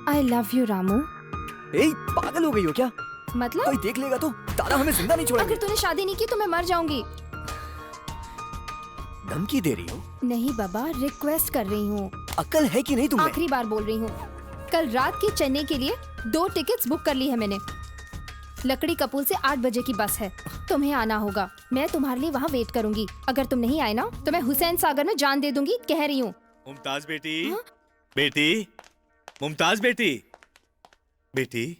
I love you Ramu. पागल हो गई हो क्या? मतलब कोई देख लेगा तो तारा हमें जिंदा नहीं छोड़ेगा। अगर तूने शादी नहीं की तो मैं मर जाऊंगी। धमकी दे रही हो? नहीं बाबा, रिक्वेस्ट कर रही हूँ। अक्ल है कि नहीं तुम्हें? आखिरी बार बोल रही हूँ। कल रात की चेन्नई के लिए 2 टिकट्स बुक कर ली है मैंने। लकड़ी कपूल से 8 बजे की बस है। तुम्हें आना होगा। मैं तुम्हारे लिए वहाँ वेट करूंगी। अगर तुम नहीं आए ना तो मैं हुसैन सागर में जान दे दूंगी, कह रही हूँ। मुमताज बेटी, बेटी, मुमताज बेटी, बेटी,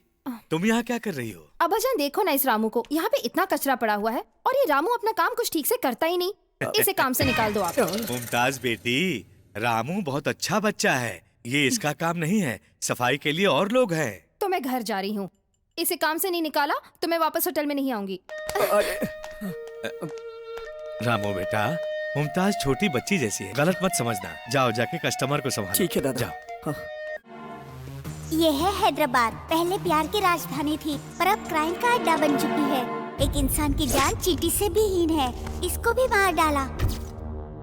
तुम यहाँ क्या कर रही हो? अब्बाजान देखो ना इस रामू को, यहाँ पे इतना कचरा पड़ा हुआ है और ये रामू अपना काम कुछ ठीक से करता ही नहीं। इसे काम से निकाल दो आप। मुमताज बेटी, रामू बहुत अच्छा बच्चा है। ये इसका काम नहीं है, सफाई के लिए और लोग हैं। तो मैं घर जा रही हूँ। इसे काम से नहीं निकाला तो मैं वापस होटल में नहीं आऊंगी। रामू बेटा, मुमताज छोटी बच्ची जैसी है, गलत मत समझना। जाओ जाके कस्टमर को संभालो। ठीक है दादा। जाओ। ये है हैदराबाद। पहले प्यार की राजधानी थी, पर अब क्राइम का अड्डा बन चुकी है। एक इंसान की जान चींटी से भी हीन है, इसको भी मार डाला।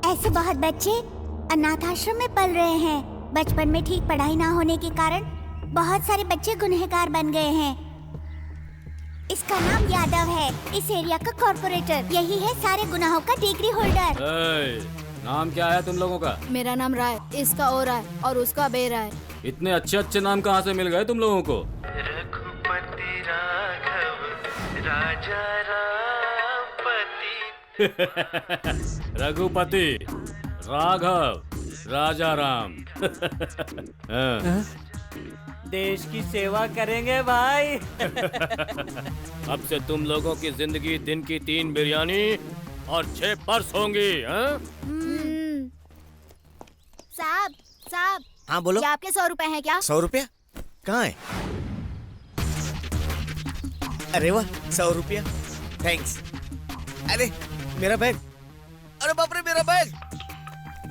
ऐसे बहुत बच्चे अनाथ आश्रम में पल रहे हैं। बचपन में ठीक पढ़ाई ना होने के कारण बहुत सारे बच्चे गुनहगार बन गए हैं। इसका नाम यादव है, इस एरिया का कॉर्पोरेटर। यही है सारे गुनाहों का डिग्री होल्डर। नाम क्या है तुम लोगों का? मेरा नाम राय, इसका ओ राय और उसका बे राय। इतने अच्छे अच्छे नाम कहाँ से मिल गए तुम लोगों को? रघुपति राघव राजा रामपति। रघुपति राघव राजा राम। देश की सेवा करेंगे भाई। अब से तुम लोगों की जिंदगी दिन की 3 बिरयानी और 6 पर्स होंगी। साहब साहब, हाँ बोलो। क्या आपके 100 रुपए हैं क्या? 100 रुपया कहाँ है? अरे वाह, 100 रुपया, थैंक्स। अरे मेरा बैग, अरे बाप रे मेरा बैग।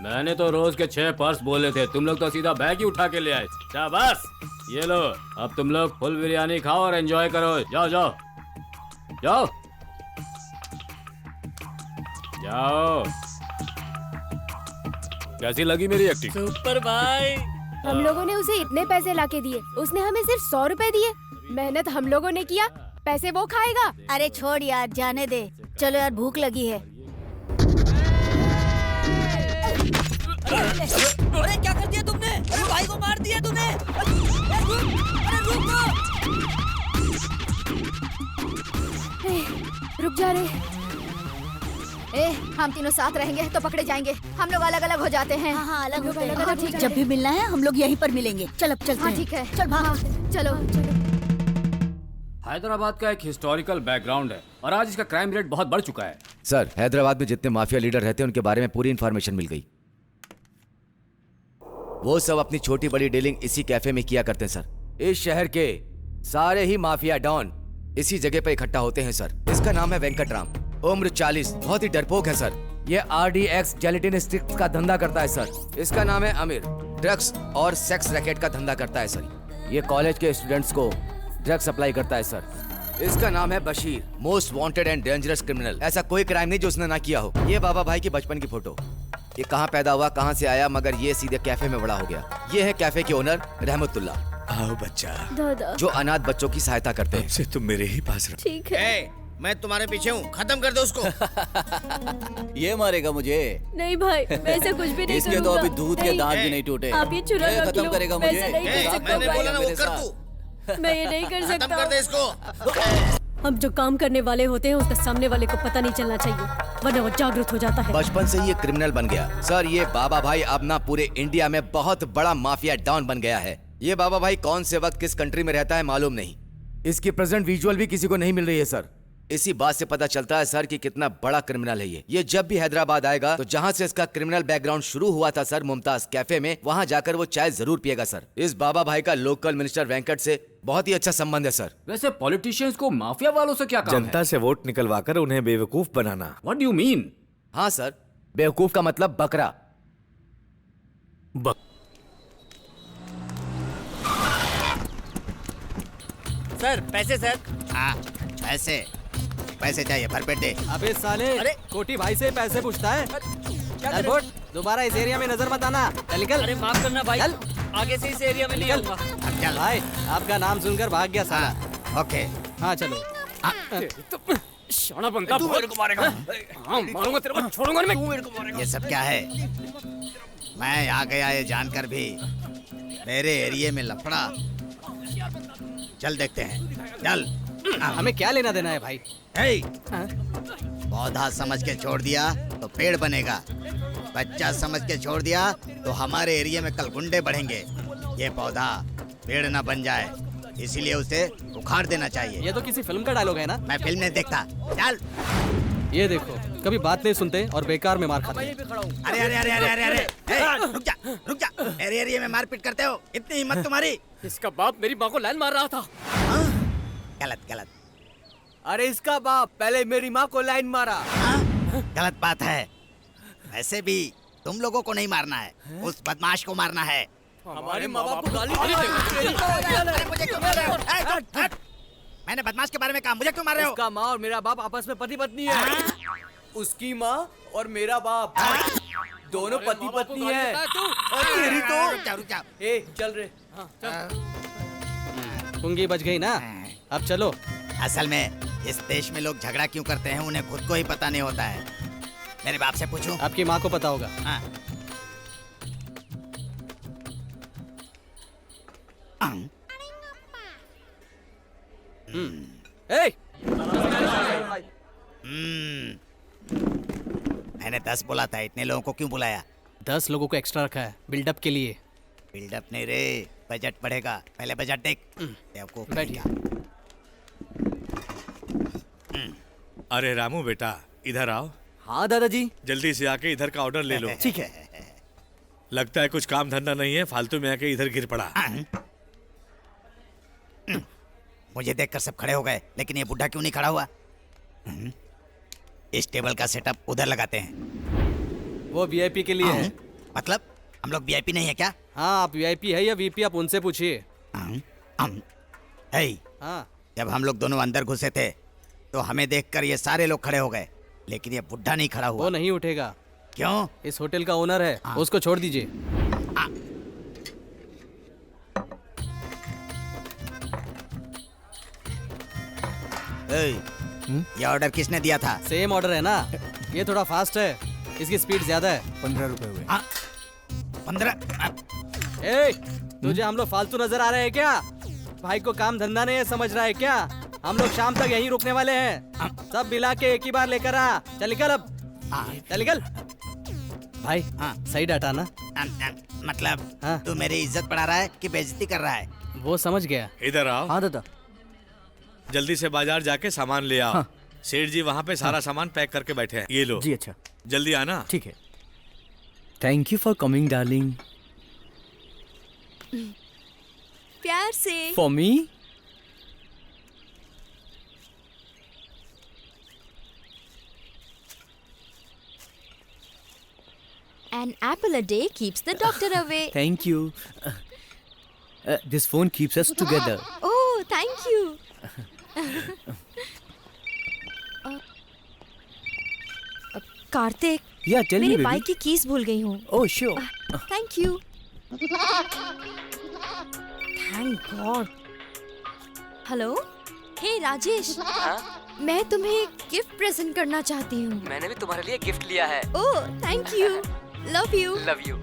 मैंने तो रोज के 6 पर्स बोले थे, तुम लोग तो सीधा बैग ही उठा के ले आए। शाबाश, ये लो, अब तुम लोग फुल बिरयानी खाओ और एंजॉय करो। जाओ जाओ जाओ जाओ। कैसी लगी मेरी एक्टिंग? सुपर भाई। हम लोगों ने उसे इतने पैसे लाके दिए, उसने हमें सिर्फ 100 रुपए दिए। मेहनत हम लोगों ने किया, पैसे वो खाएगा। अरे छोड़ यार, जाने दे। चलो यार, भूख लगी है। अरे क्या कर दिया तुमने? अरे भाई को मार दिया तूने। अरे रुक जा रे। हम तीनों साथ रहेंगे तो पकड़े जाएंगे। हम लोग अलग अलग हो जाते हैं। हाँ अलग होते हैं। अलग-अलग हो जब भी मिलना है हम लोग यहीं पर मिलेंगे। चल अब चलते हाँ हैं। ठीक है, चल भाग। चलो। हैदराबाद का एक हिस्टोरिकल बैकग्राउंड है और आज इसका क्राइम रेट बहुत बढ़ चुका है। सर, हैदराबाद में जितने माफिया लीडर रहते हैं उनके बारे में पूरी इन्फॉर्मेशन मिल गई। वो सब अपनी छोटी बड़ी डीलिंग इसी कैफे में किया करते हैं सर। इस शहर के सारे ही माफिया डॉन इसी जगह पर इकट्ठा होते हैं सर। इसका नाम है वेंकटराम, उम्र 40, बहुत ही डरपोक है सर। ये RDX जेलेटिन स्टिक्स का धंधा करता है सर। इसका नाम है आमिर, ड्रग्स और सेक्स रैकेट का धंधा करता है सर। ये कॉलेज के स्टूडेंट्स को ड्रग्स सप्लाई करता है सर। इसका नाम है Bashir, most wanted and dangerous criminal. ऐसा कोई क्राइम नहीं जो उसने ना किया हो। ये बाबा भाई की बचपन की फोटो। ये कहाँ पैदा हुआ, कहाँ से आया, मगर ये सीधे कैफे में बड़ा हो गया। ये है कैफे के ओनर रहमतुल्ला। आओ बच्चा, दादा जो अनाथ बच्चों की सहायता करते हैं। से तुम मेरे ही पास रहो। ठीक है। मैं तुम्हारे पीछे हूँ, खत्म कर दो उसको। ये मारेगा मुझे। नहीं भाई, मैं ऐसा कुछ भी नहीं इसके तो अभी दूध के दांत भी नहीं टूटे। आप ये चुरा ये रख खत्म लो। करेगा मैं मुझे। ऐसा नहीं कर सकता मैंने भाई। बोला ना वो मेरे कर साथ। तू। मैं ये नहीं कर खत्म सकता। कर दे इसको। हम जो काम करने वाले होते हैं उसका सामने वाले को पता नहीं चलना चाहिए, वरना वो जागरूक हो जाता है। बचपन से ही ये क्रिमिनल बन गया सर। ये बाबा भाई अब ना पूरे इंडिया में बहुत बड़ा माफिया डॉन बन गया है। ये बाबा भाई कौन से वक्त किस कंट्री में रहता है मालूम नहीं। इसकी प्रेजेंट विजुअल भी किसी को नहीं मिल रही है सर। इसी बात से पता चलता है सर कि कितना बड़ा क्रिमिनल है ये। जब भी हैदराबाद आएगा तो जहाँ से इसका क्रिमिनल बैकग्राउंड शुरू हुआ था सर, मुमताज कैफे में, वहाँ जाकर वो चाय जरूर पिएगा सर। इस बाबा भाई का लोकल मिनिस्टर वेंकट से बहुत ही अच्छा संबंध है सर। वैसे पॉलिटिशियंस को माफिया वालों से क्या काम जनता है? से वोट निकलवाकर उन्हें बेवकूफ बनाना। What do you mean? हाँ सर, बेवकूफ का मतलब बकरा। सर पैसे सर। हाँ पैसे, पैसे चाहिए, भरपेट दे। अबे साले, अरे! कोटी भाई से पैसे पूछता है। क्या रिपोर्ट। दोबारा इस एरिया में नजर मत आना। चल निकल। अरे माफ करना भाई, चल। आगे से इस एरिया में नहीं आऊंगा। चल भाई, आपका नाम सुनकर भाग गया साला। ओके। हाँ चलो। शाना बनता तू मेरे को मारेगा। हाँ मारूंगा तेरे को, छोड़ूंगा नहीं मैं। तू मेरे को मारेगा। ये सब क्या है? मैं यहाँ गया ये जानकर भी मेरे एरिया में लफड़ा। चल देखते हैं, चल। हमें क्या लेना देना है भाई? हे! पौधा समझ के छोड़ दिया तो पेड़ बनेगा, बच्चा समझ के छोड़ दिया तो हमारे एरिया में कल गुंडे बढ़ेंगे। ये पौधा पेड़ ना बन जाए, इसीलिए उसे उखाड़ देना चाहिए। ये तो किसी फिल्म का डायलॉग है ना? मैं फिल्म नहीं देखता। चल। ये देखो, कभी बात नहीं सुनते और बेकार में मार खाते हैं। अरे अरे अरे अरे अरे अरे हे, रुक जा रुक जा। मेरे एरिया में मारपीट करते हो, इतनी हिम्मत तुम्हारी? इसका बाप मेरी माँ को लाइन मार रहा था। हाँ? गलत गलत। अरे इसका बाप पहले मेरी माँ को लाइन मारा। हाँ? गलत बात है। वैसे भी तुम लोगों को नहीं मारना है, उस बदमाश को मारना है। हमारे माँ बाप को गाली अरे मुझे क्यों मार रहे हो? हट, हट। मैंने बदमाश के बारे में कहा, मुझे क्यों मार रहे हो? उसका माँ और मेरा बाप आपस में पति पत्नी है। उसकी माँ और मेरा बाप दोनों पति पत्नी है। और तेरी तो रुक जाओ, रुक जाओ। ए चल रे। पुंगी बच गई ना? अब चलो। असल में इस देश में लोग झगड़ा क्यों करते हैं उन्हें खुद को ही पता नहीं होता है। मेरे बाप से पूछूं? आपकी माँ को पता होगा। हाँ। ए मैंने 10 बोला था, इतने लोगों को क्यों बुलाया? 10 लोगों को एक्स्ट्रा रखा है बिल्डअप के लिए। बिल्डअप नहीं रे, बजट बढ़ेगा। पहले बजट देख। बेवकूफ बैठिए। अरे रामू बेटा, इधर आओ। हाँ दादाजी। जल्दी से आके इधर का ऑर्डर ले लो। ठीक है। लगता है कुछ काम धंधा नहीं है, फालतू में आके इधर गिर पड़ा। मुझे देखकर सब खड़े हो गए, लेकिन ये बुढ़ा क्यों नहीं खड़ा हुआ? इस टेबल का सेटअप उधर लगाते हैं। वो वीआईपी के लिए है। मतलब हम लोग वीआईपी नहीं है क्या? हाँ, आप वीआईपी है या वीपी, आप उनसे पूछिए। हे, हाँ। जब हम लोग दोनों अंदर घुसे थे तो हमें देखकर ये सारे लोग खड़े हो गए, लेकिन ये बुढ़ा नहीं खड़ा हुआ। वो नहीं उठेगा। क्यों? इस होटल का ओनर है, उसको छोड़ दीजिए। ये ऑर्डर किसने दिया था? सेम ऑर्डर है ना? ये थोड़ा फास्ट है, इसकी स्पीड ज्यादा है। 15 रुपए हुए। 15? ए, तुझे हम लोग फालतू नजर आ रहे हैं क्या? भाई को काम धंधा नहीं है समझ रहा है क्या? हम लोग शाम तक यहीं रुकने वाले हैं। सब मिला के एक ही बार लेकर आ। चल निकल अब। चल निकल। भाई सही डाटा ना? मतलब हाँ। तू मेरी इज्जत बढ़ा रहा है कि बेइज्जती कर रहा है? वो समझ गया। इधर आओ। हाँ दादा। जल्दी से बाजार जाके सामान ले आओ। सेठ जी वहाँ पे सारा सामान पैक करके बैठे हैं, ये लो। जी अच्छा। जल्दी आना। ठीक है। Thank you for coming darling. प्यार से। For me. An apple a day keeps the doctor away. Thank you. This phone keeps us together. Oh, thank you. Kartik, Yeah, tell me, मेरी baby. बाइक की कीज भूल गई हूँ। Oh, sure. Thank you. Thank God. Hello, hey Rajesh. मैं तुम्हें gift present करना चाहती हूँ। मैंने भी तुम्हारे लिए गिफ्ट लिया है। Oh, thank you. Love you. Love you.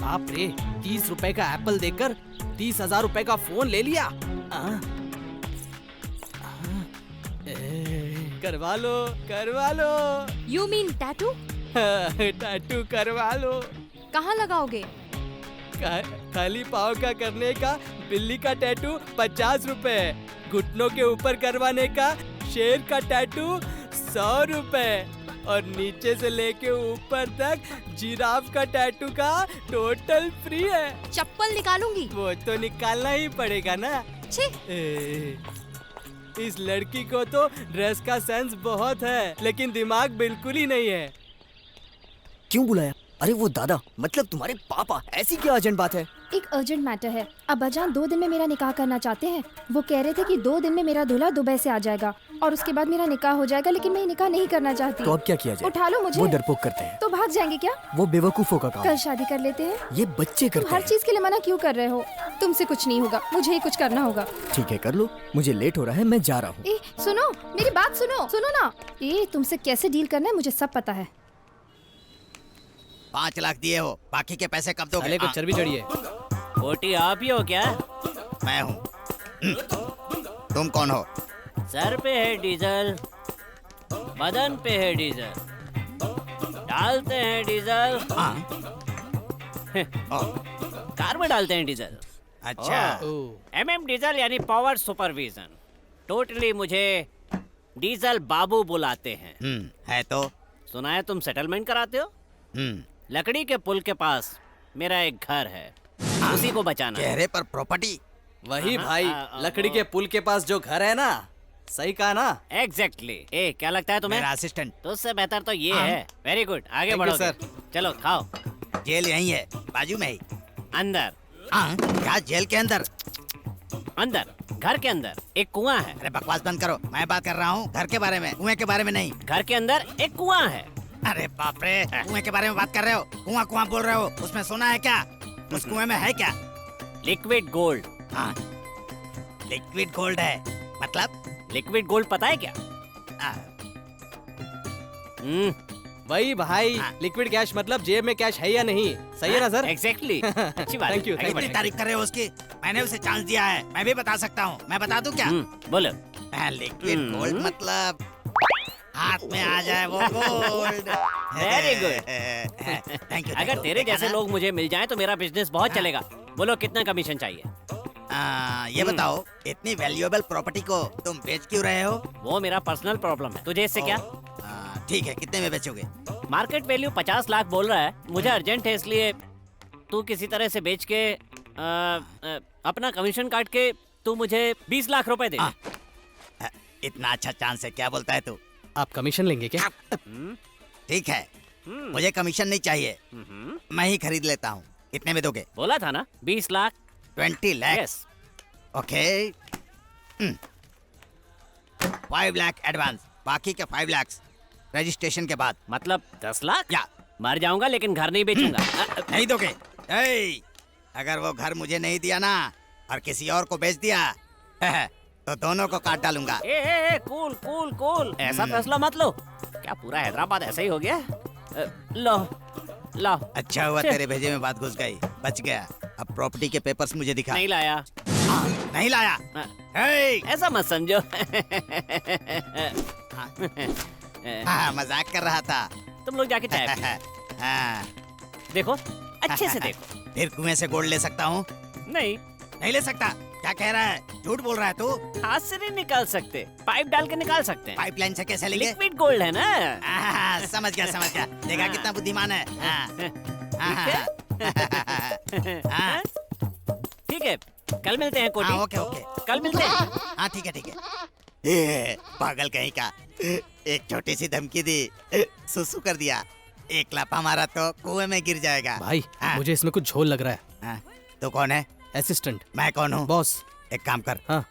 बाप रे, 30 रुपए का एप्पल देकर 30,000 रुपए का फोन ले लिया। करवा लो, करवा लो। You mean tattoo? टैटू करवा लो। कहाँ लगाओगे? खाली पाँव का करने का बिल्ली का टैटू 50 रुपए, घुटनों के ऊपर करवाने का शेर का टैटू 100 रुपए और नीचे से लेके ऊपर तक जिराफ का टैटू का टोटल फ्री है। चप्पल निकालूंगी। वो तो निकालना ही पड़ेगा ना। छी। इस लड़की को तो ड्रेस का सेंस बहुत है, लेकिन दिमाग बिल्कुल ही नहीं है। क्यों बुलाया? अरे वो दादा, मतलब तुम्हारे पापा, ऐसी क्या अर्जेंट बात है? एक अर्जेंट मैटर है। अब्बाजान 2 दिन में मेरा निकाह करना चाहते हैं। वो कह रहे थे कि 2 दिन में मेरा दूल्हा दुबई से आ जाएगा और उसके बाद मेरा निकाह हो जाएगा, लेकिन मैं ये निकाह नहीं करना चाहती। तो अब क्या किया जाए? उठा लो मुझे। वो डरपोक करते हैं। तो भाग जाएंगे क्या? वो बेवकूफों का काम। कल शादी कर लेते हैं। ये बच्चे तुम करते हर हैं। चीज के लिए मना क्यों कर रहे हो? तुमसे कुछ नहीं होगा, मुझे ही कुछ करना होगा। ठीक है, कर लो। मुझे लेट हो रहा है, मैं जा रहा हूँ। ए सुनो, मेरी बात सुनो, सुनो ना। ए तुमसे कैसे डील करना है मुझे सब पता है। 5 लाख दिए हो, बाकी के पैसे कब दोगे? साले को चर्बी चढ़ी है। बोटी आप ही हो क्या? मैं हूँ। तुम कौन हो? सर पे है डीजल, बदन पे है डीजल, डालते हैं डीजल। कार में डालते हैं डीजल। अच्छा। MM डीजल यानी पावर सुपरविजन। टोटली मुझे डीजल बाबू बुलाते हैं। है तो। सुना है तुम सेटलमेंट कराते हो? लकड़ी के पुल के पास मेरा एक घर है, उसी को बचाना। चेहरे पर प्रॉपर्टी। वही भाई, लकड़ी के पुल के पास जो घर है ना, सही कहा ना? एग्जैक्टली। ए क्या लगता है तुम्हें? मेरा असिस्टेंट। तो उससे बेहतर तो ये है। वेरी गुड, आगे बढ़ो सर। चलो खाओ। जेल यहीं है, बाजू में ही। अंदर। क्या जेल के अंदर? अंदर, घर के अंदर एक कुआं है। अरे बकवास बंद करो, मैं बात कर रहा हूँ घर के बारे में, कुएं के बारे में नहीं। घर के अंदर एक कुआं है। अरे बाप रे, कुएं के बारे में बात कर रहे हो? कुआं कुआं बोल रहे हो, उसमें सोना है क्या? उस कुएं में है क्या? Liquid gold. हाँ, लिक्विड गोल्ड है। मतलब? लिक्विड गोल्ड पता है क्या? वही भाई, लिक्विड कैश मतलब जेब में कैश है या नहीं, सही है ना सर? एग्जैक्टली। अच्छी बात। Thank you. कितनी तारीफ कर रहे हो उसकी? मैंने उसे चांस दिया है, मैं भी बता सकता हूँ। मैं बता दूँ क्या? बोलो। लिक्विड गोल्ड मतलब हाथ में आ जाए वो gold. Very good. Thank you. अगर तेरे जैसे लोग मुझे मिल जाएं तो मेरा बिजनेस बहुत चलेगा। बोलो कितना कमीशन चाहिए? ये बताओ, इतनी वैल्यूएबल प्रॉपर्टी को तुम बेच क्यों रहे हो? वो मेरा पर्सनल प्रॉब्लम है, तुझे इससे क्या? ठीक है, कितने में बेचोगे? मार्केट वैल्यू 50 लाख बोल रहा है। मुझे अर्जेंट है, इसलिए तू किसी तरह से बेच के अपना कमीशन काट के तू मुझे 20 लाख रुपए दे। इतना अच्छा चांस है, क्या बोलता है तू? आप कमीशन लेंगे क्या? ठीक है, मुझे कमीशन नहीं चाहिए, मैं ही खरीद लेता हूँ। कितने में दोगे? बोला था ना 20 lakh. 20 lakh. Yes. Okay. 5 lakh advance, बाकी के 5 लाख रजिस्ट्रेशन के बाद। मतलब 10 लाख? या मर जाऊंगा लेकिन घर नहीं बेचूंगा। नहीं दोगे? अगर वो घर मुझे नहीं दिया ना और किसी और को बेच दिया तो दोनों को काट डालूंगा। कूल कूल कूल, ऐसा फैसला मत लो। क्या पूरा हैदराबाद ऐसा ही हो गया? लो लो। अच्छा हुआ तेरे भेजे में बात घुस गई, बच गया। अब प्रॉपर्टी के पेपर्स मुझे दिखा। नहीं लाया। नहीं लाया? ऐसा मत समझो। मजाक कर रहा था। तुम लोग जाके चाय पियो। देखो, अच्छे से देखो। फिर कुएं से गोल्ड ले सकता हूँ? नहीं ले सकता। क्या कह रहा है? झूठ बोल रहा है तू। हाथ से नहीं निकाल सकते, पाइप डाल के निकाल सकते हैं। पाइपलाइन से कैसे लेंगे? लिक्विड गोल्ड है ना। समझ गया। देखा कितना बुद्धिमान है। ठीक है, कल मिलते हैं कोटी। ओके। कल मिलते हैं। हाँ ठीक है। पागल कहीं का, एक छोटी सी धमकी दी, सुसु कर दिया। एक लापा मारा तो कुएं में गिर जाएगा। भाई मुझे इसमें कुछ झोल लग रहा है। तो कौन है? असिस्टेंट। मैं कौन हूँ? बॉस। एक काम कर। हाँ।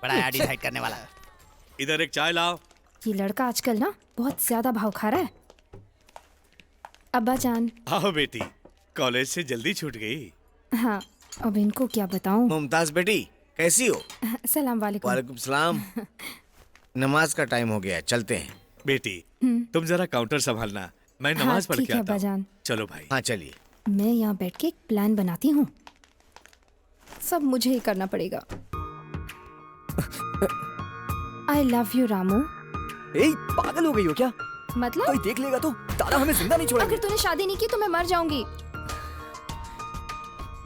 बड़ा डिसाइड करने वाला। इधर एक चाय लाओ। ये लड़का आजकल ना बहुत ज्यादा भाव खा रहा है। अब्बा जान। आओ बेटी, कॉलेज से जल्दी छूट गई। हाँ, अब इनको क्या बताऊं। मुमताज बेटी, कैसी हो? सलाम वालेकुम। वालेकुम सलाम। नमाज का टाइम हो गया, चलते हैं। बेटी तुम जरा काउंटर संभालना, मैं नमाज पढ़ के आता हूँ। चलो भाई। हाँ चलिए। मैं यहाँ बैठ के एक प्लान बनाती हूँ, सब मुझे ही करना पड़ेगा। I love you Ramu. पागल हो गई हो क्या? मतलब? कोई देख लेगा तो दादा हमें जिंदा नहीं छोड़ेंगे। अगर तूने शादी नहीं की तो मैं मर जाऊंगी।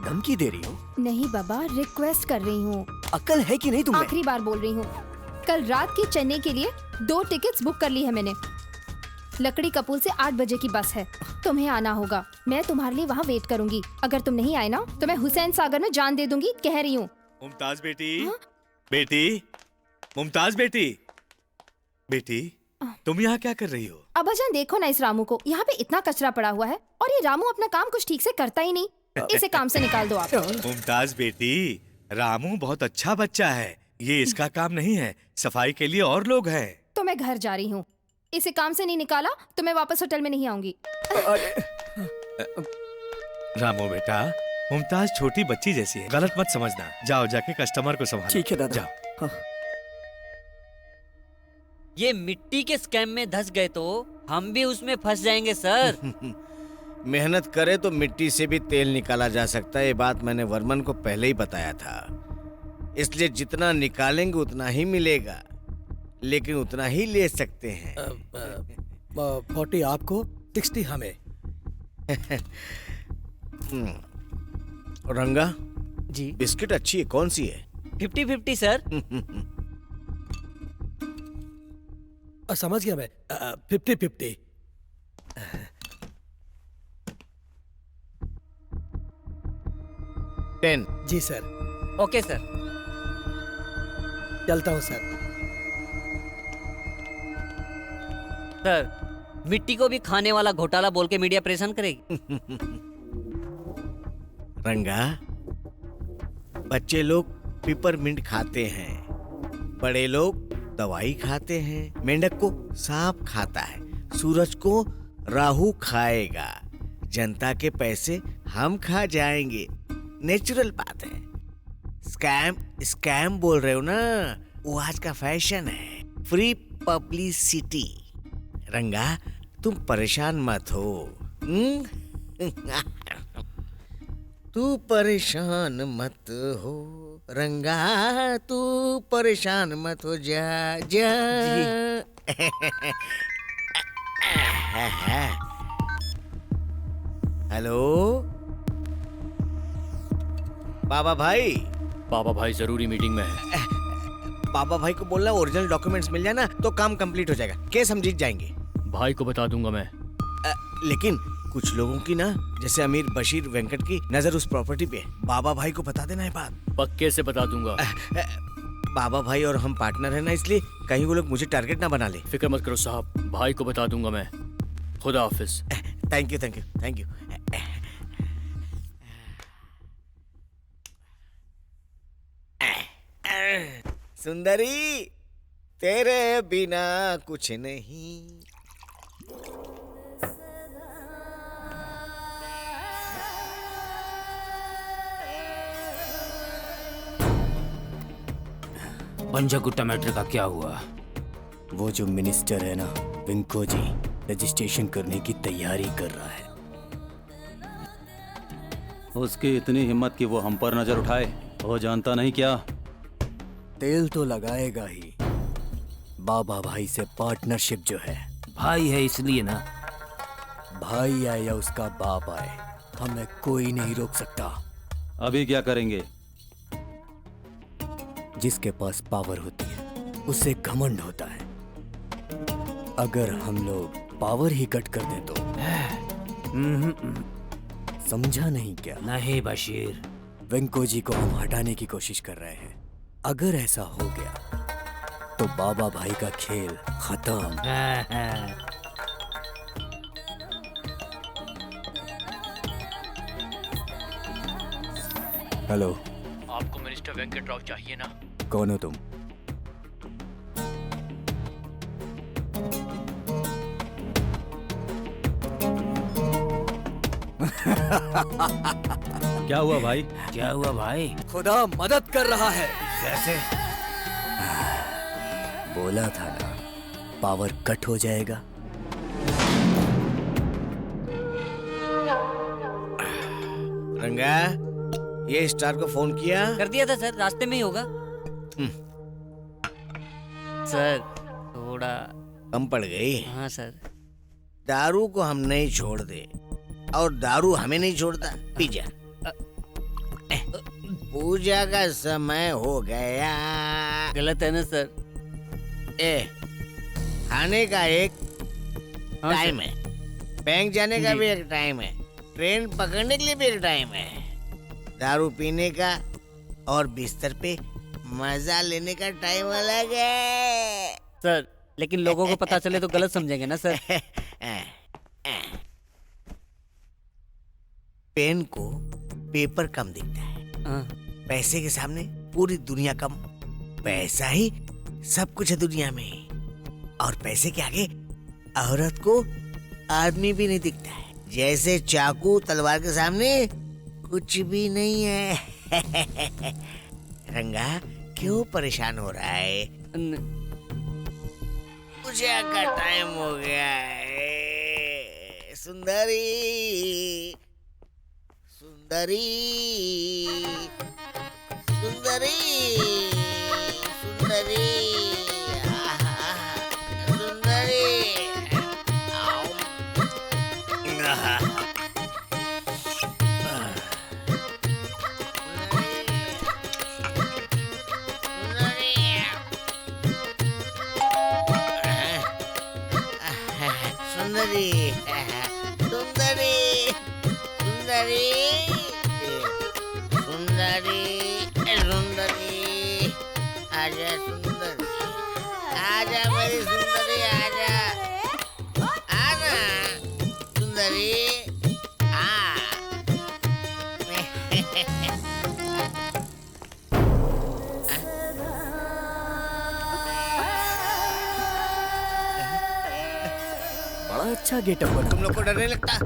धमकी दे रही हो? नहीं बाबा, रिक्वेस्ट कर रही हूँ। अकल है कि नहीं तुम्हें? आखिरी बार बोल रही हूँ। कल रात की चेन्नई के लिए 2 टिकट्स बुक कर ली है मैंने। लकड़ी कपूल से 8 बजे की बस है, तुम्हें आना होगा। मैं तुम्हारे लिए वहाँ वेट करूंगी। अगर तुम नहीं आए ना तो मैं हुसैन सागर में जान दे दूंगी, कह रही हूँ। मुमताज बेटी। बेटी, मुमताज बेटी। बेटी तुम यहाँ क्या कर रही हो? अब्बाजान देखो ना इस रामू को, यहाँ पे इतना कचरा पड़ा हुआ है और ये रामू अपना काम कुछ ठीक से करता ही नहीं। इसे काम से निकाल दो आप। मुमताज बेटी, रामू बहुत अच्छा बच्चा है, ये इसका काम नहीं है, सफाई के लिए और लोग हैं। तो मैं घर जा रही हूँ, इसे काम से नहीं निकाला तो मैं वापस होटल में नहीं आऊंगी। रामू बेटा, मुमताज छोटी बच्ची जैसी है, गलत मत समझना। जाओ जाके कस्टमर को संभालो। ठीक है दादा। जाओ। ये मिट्टी के स्कैम में धंस गए तो हम भी उसमें फंस जाएंगे सर। मेहनत करे तो मिट्टी से भी तेल निकाला जा सकता है, ये बात मैंने वर्मन को पहले ही बताया था। इसलिए जितना निकालेंगे उतना ही मिलेगा, लेकिन उतना ही ले सकते हैं। 40 आपको, 60 हमें। रंगा जी, बिस्किट अच्छी है, कौन सी है? 50-50 सर। समझ गया मैं। 50-50। टेन। जी सर। Okay sir. चलता हूँ सर। सर, मिट्टी को भी खाने वाला घोटाला बोल के मीडिया परेशान करेगी। रंगा, बच्चे लोग पिपरमिंट खाते हैं, बड़े लोग दवाई खाते हैं, मेंढक को सांप खाता है, सूरज को राहु खाएगा, जनता के पैसे हम खा जाएंगे। नेचुरल बात है। स्कैम बोल रहे हो ना, वो आज का फैशन है, फ्री पब्लिसिटी। रंगा, तुम परेशान मत हो। तू परेशान मत हो रंगा, तू परेशान मत हो, जा जा। हेलो बाबा भाई। बाबा भाई जरूरी मीटिंग में है। बाबा भाई को बोलना ओरिजिनल डॉक्यूमेंट्स मिल जाए ना तो काम कंप्लीट हो जाएगा, केस हम जीत जाएंगे। भाई को बता दूंगा मैं। लेकिन कुछ लोगों की ना, जैसे अमीर बशीर वेंकट की नजर उस प्रॉपर्टी पे है। बाबा भाई को बता देना है बात। पक्के से बता दूंगा। बाबा भाई और हम पार्टनर है ना, इसलिए कहीं वो लोग मुझे टारगेट ना बना ले। फिक्र मत करो साहब, भाई को बता दूंगा मैं। खुदा हाफिज। Thank you thank you thank you. सुंदरी, तेरे बिना कुछ नहीं। पंजागुट्टा मैटर का क्या हुआ? वो जो मिनिस्टर है ना, विंको जी, रजिस्ट्रेशन करने की तैयारी कर रहा है। उसकी इतनी हिम्मत कि वो हम पर नजर उठाए, वो जानता नहीं क्या? तेल तो लगाएगा ही। बाबा भाई से पार्टनरशिप जो है, भाई है इसलिए ना। भाई आए या उसका बाप आए, हमें कोई नहीं रोक सकता। अभी क्या करेंगे? जिसके पास पावर होती है उसे घमंड होता है। अगर हम लोग पावर ही कट कर दे तो समझा नहीं क्या? नहीं बशीर, वेंको जी को हम हटाने की कोशिश कर रहे हैं। अगर ऐसा हो गया तो बाबा भाई का खेल खत्म। हेलो, आपको मिनिस्टर वेंकट राव चाहिए ना? कौन हो तुम? क्या हुआ भाई? क्या हुआ भाई? खुदा मदद कर रहा है। कैसे? बोला था ना, पावर कट हो जाएगा। रंगा, ये स्टार को फोन किया? कर दिया था सर, रास्ते में ही होगा। सर थोड़ा कम पड़ गई। हाँ सर। दारू को हम नहीं छोड़ दे और दारू हमें नहीं छोड़ता। पी जा। पूजा का समय हो गया। गलत है ना सर? खाने का एक टाइम है, बैंक जाने का भी एक टाइम है, ट्रेन पकड़ने के लिए भी एक टाइम है, दारू पीने का और बिस्तर पे मजा लेने का टाइम अलग है। सर लेकिन लोगों को पता चले तो गलत समझेंगे ना सर। पेन को पेपर कम दिखता है, पैसे के सामने पूरी दुनिया कम। पैसा ही सब कुछ है दुनिया में, और पैसे के आगे औरत को आदमी भी नहीं दिखता है। जैसे चाकू तलवार के सामने कुछ भी नहीं है। रंगा क्यों परेशान हो रहा है? पूजा का टाइम हो गया है। सुंदरी सुंदरी सुंदरी सुंदरी सुंदरी। सुंदरी सुंदरी सुंदरी सुंदरी सुंदरी, आजा सुंदरी, आजा मेरी सुंदरी, आजा आजा सुंदरी। बड़ा अच्छा गेटअप बना। तुम लोग को डर नहीं लगता?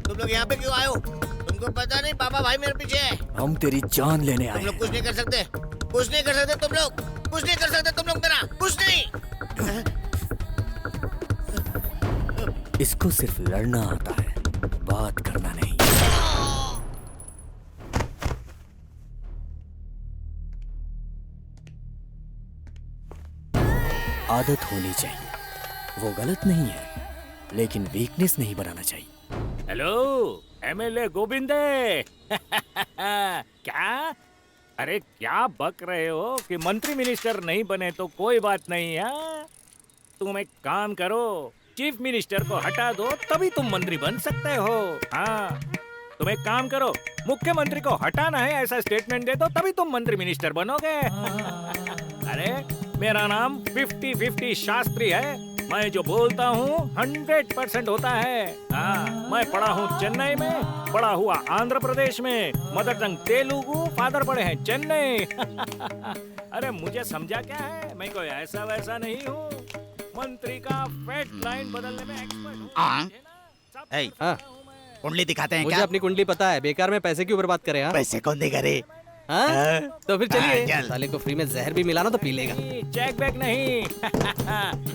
तुम लोग यहाँ पे क्यों आए हो? तुमको पता नहीं पापा भाई मेरे पीछे है। हम तेरी जान लेने आए तुम लोग कुछ नहीं कर सकते, कुछ नहीं कर सकते। तुम लोग कुछ नहीं कर सकते, तुम लोग मेरा कुछ नहीं। इसको सिर्फ लड़ना आता है, बात करना नहीं। आदत होनी चाहिए, वो गलत नहीं है, लेकिन वीकनेस नहीं बनाना चाहिए। हेलो एमएलए गोविंदे। क्या? अरे क्या बक रहे हो कि मंत्री मिनिस्टर नहीं बने तो कोई बात नहीं है। तुम एक काम करो, चीफ मिनिस्टर को हटा दो, तभी तुम मंत्री बन सकते हो। हाँ, तुम एक काम करो, मुख्यमंत्री को हटाना है ऐसा स्टेटमेंट दे दो, तभी तुम मंत्री मिनिस्टर बनोगे। अरे मेरा नाम 50-50 शास्त्री है, मैं जो बोलता हूँ 100% होता है। हाँ, मैं पढ़ा हूँ चेन्नई में, पढ़ा हुआ आंध्र प्रदेश में, मदर टंग तेलुगु, फादर पढ़े हैं चेन्नई। अरे मुझे समझा क्या है, मैं कोई ऐसा वैसा नहीं हूँ, मंत्री का फैट लाइन बदलने में एक्सपर्ट हूँ। कुंडली दिखाते हैं मुझे क्या? अपनी कुंडली पता है, बेकार में पैसे क्यों बर्बाद करें? हाँ? पैसे कौन देगा रे? हाँ? तो फिर चलिए, चल। साले को फ्री में जहर भी मिला ना तो पी लेगा। चेक बैक नहीं।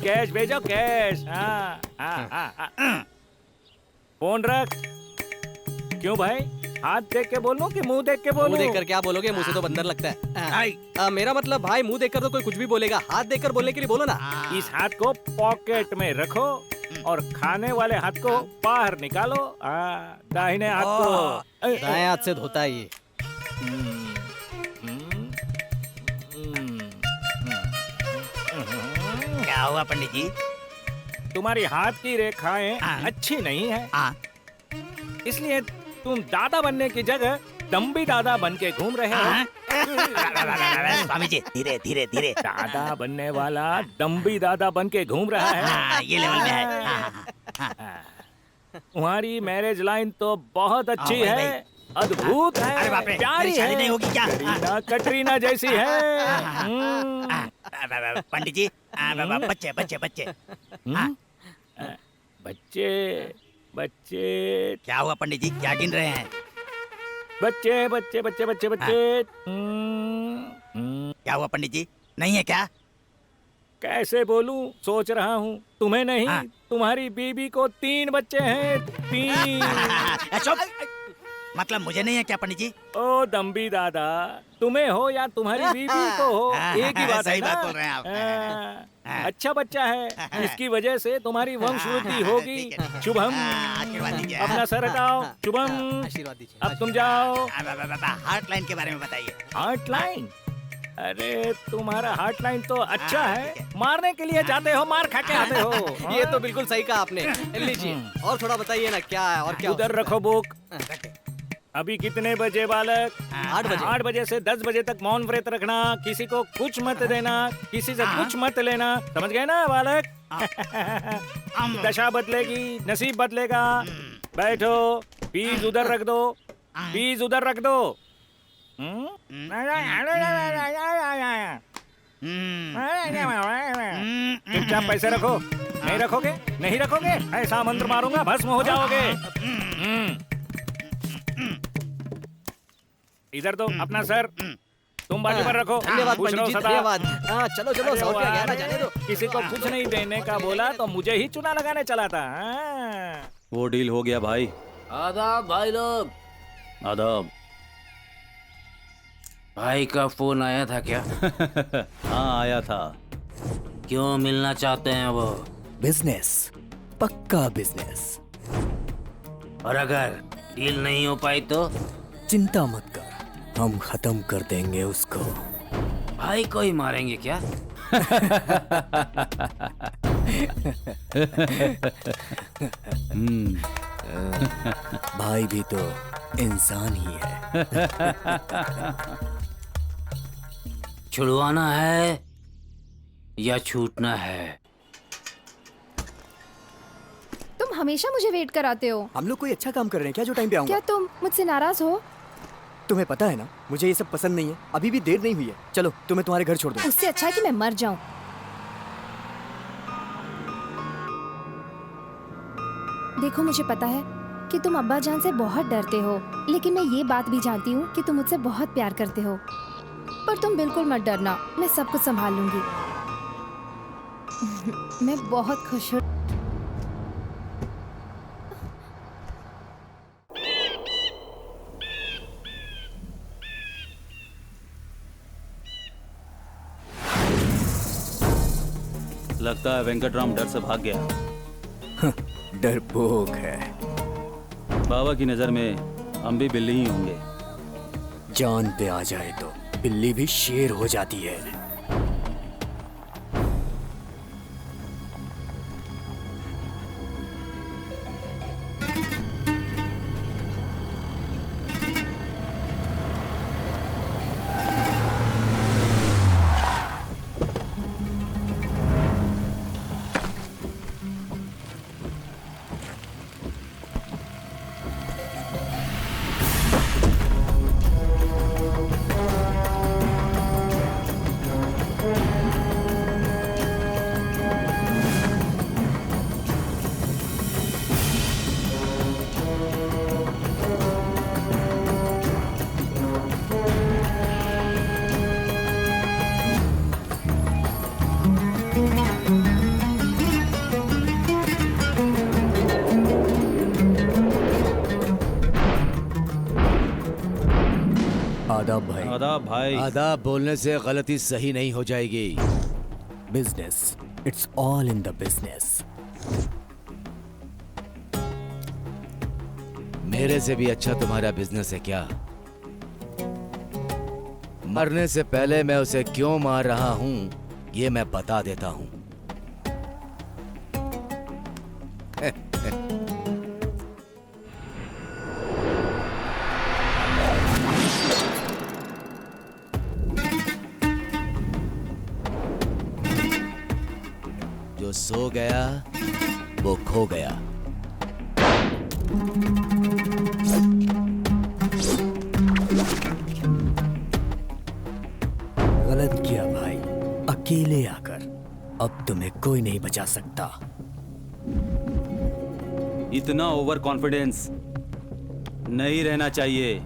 कैश भेजो कैश। हाँ, हाँ, हाँ, हाँ। फोन रख। क्यों भाई, हाथ देख के बोलूं कि मुंह देख के बोलूं? मुंह देखकर क्या बोलोगे, मुंह से तो बंदर लगता है। मेरा मतलब भाई मुंह देखकर तो कोई कुछ भी बोलेगा, हाथ देखकर बोलने के लिए बोलो ना। इस हाथ को पॉकेट में रखो और खाने वाले हाथ को बाहर निकालो। दाहिने हाथ को दाएं हाथ से धोता है ये। क्या हुआ पंडित जी? तुम्हारी हाथ की रेखाएं अच्छी नहीं है, इसलिए तुम दादा बनने की जगह दम्बी दादा बन के घूम रहे हो। स्वामी जी धीरे धीरे धीरे। दादा बनने वाला दम्बी दादा बन के घूम रहा है। ये लेवल में है। तुम्हारी मैरिज लाइन तो बहुत अच्छी है, अद्भुत है, अरे बाप रे, प्यारी मेरी शादी नहीं होगी क्या? कटरीना जैसी है। पंडित जी बच्चे बच्चे बच्चे बच्चे बच्चे क्या हुआ पंडित जी, क्या गिन रहे हैं? बच्चे बच्चे बच्चे बच्चे बच्चे। क्या हुआ पंडित जी, नहीं है क्या? कैसे बोलूं, सोच रहा हूँ। तुम्हें नहीं, तुम्हारी बीबी को 3 बच्चे हैं, 3। चुप, मतलब मुझे नहीं है क्या पंडित जी? ओ दम्बी दादा, तुम्हें हो या तुम्हारी बीबी को हो, एक ही बात है सही ना? बात बोल रहे हैं आप। अच्छा बच्चा है, इसकी वजह से तुम्हारी वंशवृद्धि होगी। शुभम, अपना सर हटाओ। शुभम, आशीर्वाद दीजिए। अब तुम जाओ। हार्ट लाइन के बारे में बताइए। Heart line? अरे तुम्हारा हार्ट लाइन तो अच्छा है, मारने के लिए जाते हो, मार खा के आते हो। ये तो बिल्कुल सही कहा आपने। लीजिए और थोड़ा बताइए ना क्या है और क्या। उधर रखो बुक। अभी कितने बजे बालक? 8 बजे। 8 बजे से 10 बजे तक मौन व्रत रखना, किसी को कुछ मत देना, किसी से कुछ मत लेना, समझ गए ना बालक? दशा बदलेगी, नसीब बदलेगा। बैठो, पीस उधर रख दो, पीस उधर रख दो। चुपचाप पैसे रखो। नहीं रखोगे, नहीं रखोगे, ऐसा मंत्र मारूंगा भस्म हो जाओगे। इधर दो अपना सर, तुम बाजू पर रखो। धन्यवाद खुश रहो पंडित जी, सदा। धन्यवाद। चलो चलो, अरे 100 रुपया वाह, गया ना, जाने दो। किसी को कुछ नहीं देने का बोला तो मुझे ही चुना लगाने चला था। वो डील हो गया भाई। आदाब भाई लोग। आदाब। भाई का फोन आया था क्या? हाँ आया था। क्यों मिलना चाहते हैं वो? बिजनेस, पक्का बिजनेस। और अगर डील नहीं हो पाई तो? चिंता मत कर, हम खत्म कर देंगे उसको। भाई को ही मारेंगे क्या? भाई भी तो इंसान ही है। छुड़वाना है या छूटना है? तुम हमेशा मुझे वेट कराते हो। हम लोग कोई अच्छा काम कर रहे हैं क्या जो टाइम पे आऊंगा? क्या तुम मुझसे नाराज हो? तुम्हें पता है ना, मुझे ये सब पसंद नहीं है। अभी भी देर नहीं हुई है। चलो तुम्हें तुम्हारे घर छोड़ दूं। उससे अच्छा है कि मैं मर जाऊं। देखो मुझे पता है कि तुम अब्बा जान से बहुत डरते हो, लेकिन मैं ये बात भी जानती हूँ कि तुम मुझसे बहुत प्यार करते हो। पर तुम बिल्कुल मत डरना, मैं सब कुछ संभाल लूंगी। मैं बहुत खुश हूँ। लगता है वेंकटराम डर से भाग गया। डरपोक है। बाबा की नजर में हम भी बिल्ली ही होंगे। जान पे आ जाए तो बिल्ली भी शेर हो जाती है। आदाब भाई। आदाब भाई। आदाब बोलने से गलती सही नहीं हो जाएगी। Business, it's all in the business. मेरे से भी अच्छा तुम्हारा बिजनेस है क्या? मरने से पहले मैं उसे क्यों मार रहा हूं ये मैं बता देता हूं। जो सो गया वो खो गया। गलत किया भाई, अकेले आकर। अब तुम्हें कोई नहीं बचा सकता। इतना ओवर कॉन्फिडेंस नहीं रहना चाहिए।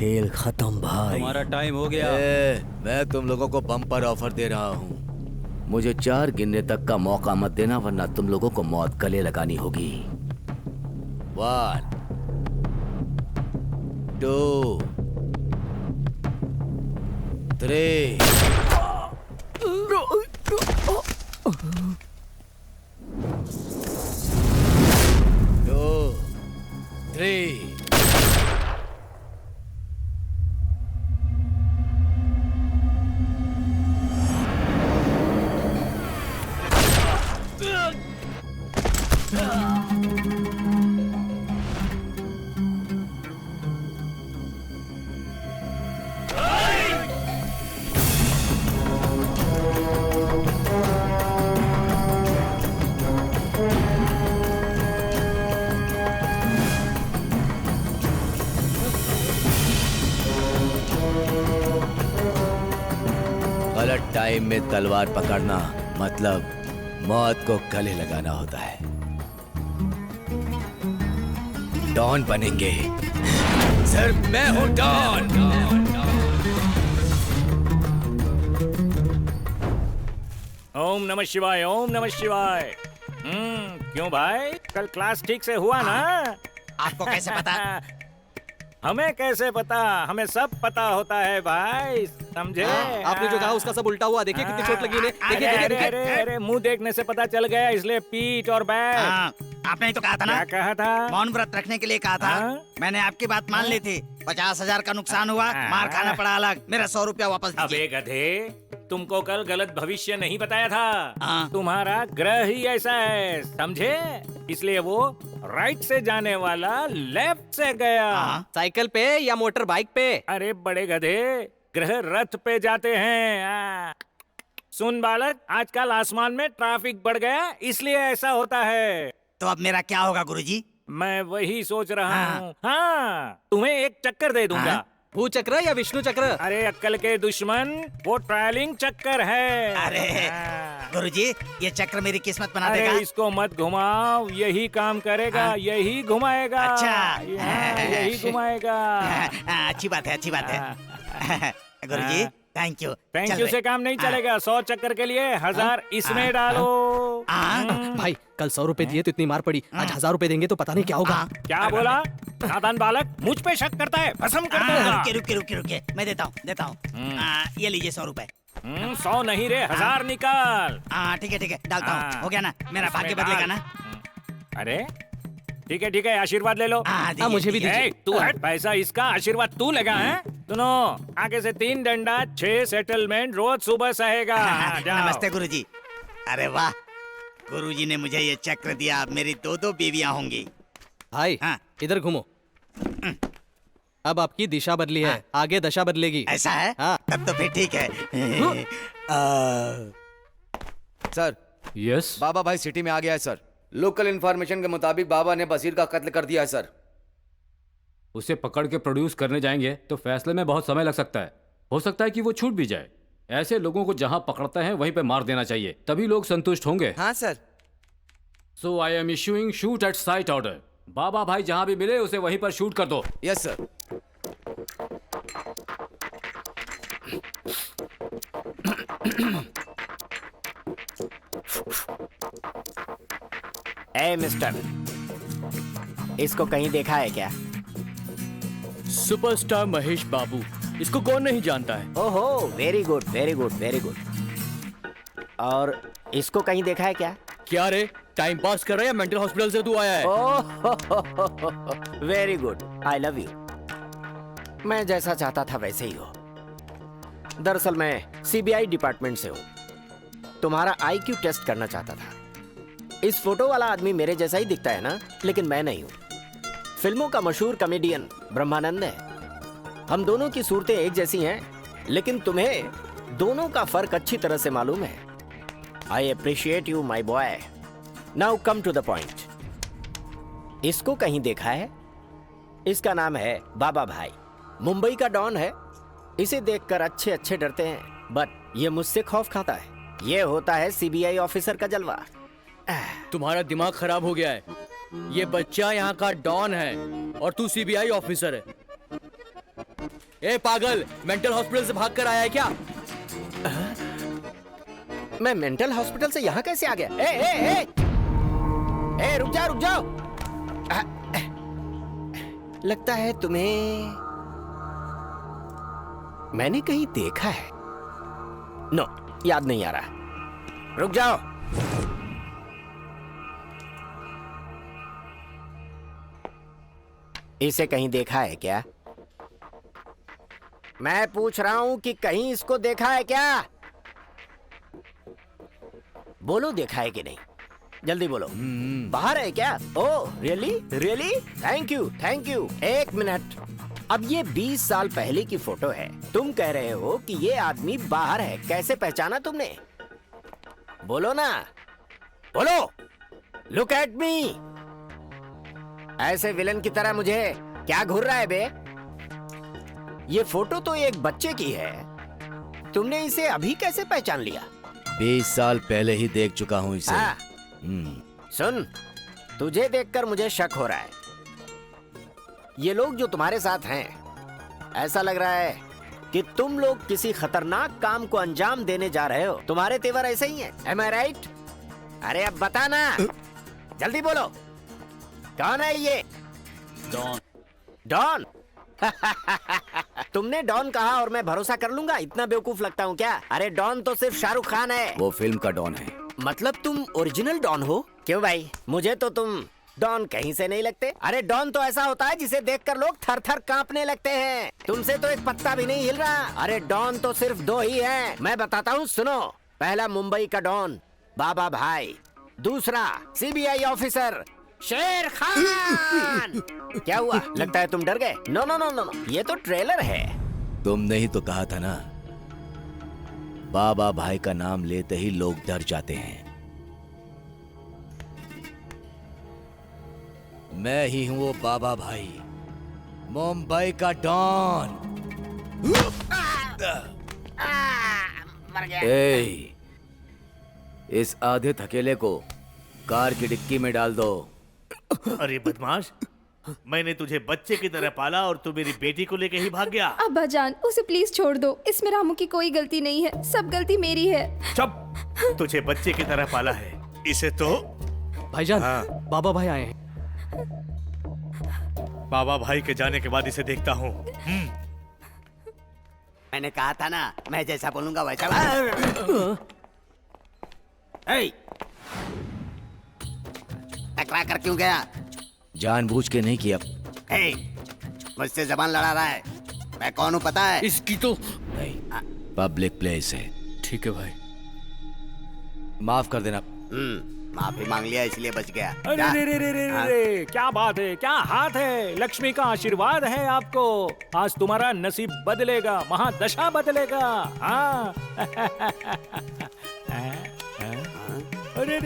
खेल खत्म भाई। तुम्हारा टाइम हो गया। मैं तुम लोगों को बम्पर ऑफर दे रहा हूँ। मुझे 4 गिनने तक का मौका मत देना, वरना तुम लोगों को मौत गले लगानी होगी। 1 2 3 2 3 गलत टाइम में तलवार पकड़ना मतलब मौत को गले लगाना होता है। डॉन बनेंगे। सिर्फ मैं हूं डॉन। ओम नमः शिवाय, ओम नमः शिवाय। क्यों भाई, कल क्लास ठीक से हुआ ना? आपको कैसे पता? हमें कैसे पता? हमें सब पता होता है भाई, समझे? आपने जो कहा उसका सब उल्टा हुआ। देखिए कितनी चोट लगी इन्हें। देखिए अरे देखिए अरे देखिए। अरे, मुंह देखने से पता चल गया, इसलिए पीठ और बैठ। आपने ही तो कहा था ना? क्या कहा था? मौन व्रत रखने के लिए कहा था। मैंने आपकी बात मान ली थी। 50,000 का नुकसान हुआ, मार खाना पड़ा अलग। मेरा 100 रुपया वापस दीजिए। अबे गधे, तुमको कल गलत भविष्य नहीं बताया था। तुम्हारा ग्रह ही ऐसा है, समझे? इसलिए वो राइट से जाने वाला लेफ्ट से गया। साइकिल पे या मोटर बाइक पे? अरे बड़े गधे, ग्रह रथ पे जाते हैं। सुन बालक, आजकल आसमान में ट्रैफिक बढ़ गया, इसलिए ऐसा होता है। तो अब मेरा क्या होगा गुरुजी? मैं वही सोच रहा हूँ। हाँ, तुम्हें एक चक्कर दे दूंगा। भू चक्र या विष्णु चक्र? अरे अक्कल के दुश्मन, वो ट्रायलिंग चक्कर है। अरे गुरुजी, ये चक्र मेरी किस्मत बना अरे देगा। इसको मत घुमाओ, यही काम करेगा। यही घुमाएगा। अच्छा। यही घुमाएगा। अच्छी बात है, अच्छी बात है। गुरुजी थैंक यू। थैंक यू से काम नहीं चलेगा। 100 चक्कर के लिए 1000 इसमें डालो। भाई कल 100 रुपए दिए तो इतनी मार पड़ी, आज 1000 रुपए देंगे तो पता नहीं क्या होगा। क्या बोला? नादान बालक, मुझ पे शक करता है, भस्म कर दूंगा। रुके, मैं देता हूँ। ये लीजिए 100 रुपए। 100 नहीं रे, 1000 निकाल। ठीक है, डालता हूँ। हो गया ना? मेरा भाग्य बदलेगा ना? अरे ठीक है, आशीर्वाद ले लो। मुझे भी दीजिए। तू हट, पैसा इसका, आशीर्वाद तू लगा है। सुनो, आगे से 3 डंडा 6 सेटलमेंट रोज सुबह सहेगा। नमस्ते गुरुजी। अरे वाह, गुरुजी ने मुझे ये चक्र दिया, अब मेरी 2 बीवियां होंगी। भाई इधर घूमो। अब आपकी दिशा बदली है, आगे दशा बदलेगी। ऐसा है? तब तो फिर ठीक है। सर। यस। बाबा भाई सिटी में आ गया है सर। लोकल इंफॉर्मेशन के मुताबिक बाबा ने बसीर का कत्ल कर दिया है सर। उसे पकड़ के प्रोड्यूस करने जाएंगे तो फैसले में बहुत समय लग सकता है। हो सकता है कि वो छूट भी जाए। ऐसे लोगों को जहां पकड़ते हैं वहीं पे मार देना चाहिए, तभी लोग संतुष्ट होंगे। हाँ sir. So I am issuing shoot at sight order. बाबा भाई जहां भी मिले उसे वहीं पर शूट कर दो। Yes sir. ए मिस्टर, इसको कहीं देखा है क्या? सुपरस्टार महेश बाबू, इसको कौन नहीं जानता है? ओहो, very good very good very good. और इसको कहीं देखा है क्या? क्या रे, टाइम पास कर रहा है या मेंटल हॉस्पिटल से तू आया है? Oh very good, I love you. मैं जैसा चाहता था वैसे ही हो। दरअसल मैं सीबीआई डिपार्टमेंट से हूँ। तुम्हारा आईक्यू टेस्ट करना चाहता था। इस फोटो वाला आदमी मेरे जैसा ही दिखता है ना, लेकिन मैं नहीं हूँ। फिल्मों का मशहूर कॉमेडियन ब्रह्मानंद है। हम दोनों की सूरतें एक जैसी हैं, लेकिन तुम्हें दोनों का फर्क अच्छी तरह से मालूम है। I appreciate you my boy. Now come to the point. इसको कहीं देखा है? इसका नाम है बाबा भाई। मुंबई का डॉन है। इसे देखकर अच्छे अच्छे डरते हैं, बट ये मुझसे खौफ खाता है। ये होता है सीबीआई ऑफिसर का जलवा। तुम्हारा दिमाग खराब हो गया है। ये बच्चा यहाँ का डॉन है और तू सीबीआई ऑफिसर है। ए पागल, मेंटल हॉस्पिटल से भाग कर आया है क्या? मैं मेंटल हॉस्पिटल से यहाँ कैसे आ गया? ए, रुक जाओ। लगता है तुम्हें मैंने कहीं देखा है। नो, याद नहीं आ रहा। रुक जाओ। इसे कहीं देखा है क्या? मैं पूछ रहा हूं कि कहीं इसको देखा है क्या? बोलो, देखा है कि नहीं? जल्दी बोलो। बाहर है क्या? ओह, रियली? Thank you. एक मिनट। अब ये 20 साल पहले की फोटो है। तुम कह रहे हो कि ये आदमी बाहर है। कैसे पहचाना तुमने? बोलो ना, बोलो। Look at me. ऐसे विलन की तरह मुझे क्या घूर रहा है बे? ये फोटो तो एक बच्चे की है। तुमने इसे अभी कैसे पहचान लिया? 20 साल पहले ही देख चुका हूँ इसे। सुन, तुझे देखकर मुझे शक हो रहा है। ये लोग जो तुम्हारे साथ हैं, ऐसा लग रहा है कि तुम लोग किसी खतरनाक काम को अंजाम देने जा रहे हो। तुम्हारे तेवर ऐसे ही हैं। Am I right? अरे अब बता ना, जल्दी बोलो। कौन है ये? डॉन। तुमने डॉन कहा और मैं भरोसा कर लूंगा? इतना बेवकूफ लगता हूँ क्या? अरे डॉन तो सिर्फ शाहरुख खान है। वो फिल्म का डॉन है। मतलब तुम ओरिजिनल डॉन हो? क्यों भाई, मुझे तो तुम डॉन कहीं से नहीं लगते। अरे डॉन तो ऐसा होता है जिसे देखकर लोग थर थर कांपने लगते हैं। तुमसे तो एक पत्ता भी नहीं हिल रहा। अरे डॉन तो सिर्फ 2 ही हैं। मैं बताता हूँ, सुनो। पहला मुंबई का डॉन बाबा भाई, दूसरा सीबीआई ऑफिसर शेर खान। क्या हुआ, लगता है तुम डर गए? नो, ये तो ट्रेलर है। तुमने ही तो कहा था ना, बाबा भाई का नाम लेते ही लोग डर जाते हैं। मैं ही हूं वो बाबा भाई, मुंबई का डॉन। मर गया। इस आधे थकेले को कार की डिक्की में डाल दो। अरे बदमाश, मैंने तुझे बच्चे की तरह पाला और तू मेरी बेटी को लेके ही भाग गया। अब्बा जान, उसे प्लीज छोड़ दो। इसमें रामू की कोई गलती नहीं है, सब गलती मेरी है। चुप, तुझे बच्चे की तरह पाला है, इसे तो। भाईजान, बाबा भाई आए हैं। बाबा भाई के जाने के बाद इसे देखता हूँ। मैंने कहा था ना, मैं जैसा बोलूंगा वैसा। टकरा कर क्यों गया? जानबूझ के नहीं किया। मुझसे जबान लड़ा रहा है। मैं कौन हूँ पता है? इसकी तो नहीं, पब्लिक प्लेस है। ठीक है भाई, माफ कर देना। माफी मांग लिया इसलिए बच गया। अरे, क्या बात है, क्या हाथ है। लक्ष्मी का आशीर्वाद है आपको। आज तुम्हारा नसीब बदलेगा, महादशा बदलेगा। हाँ। अरे,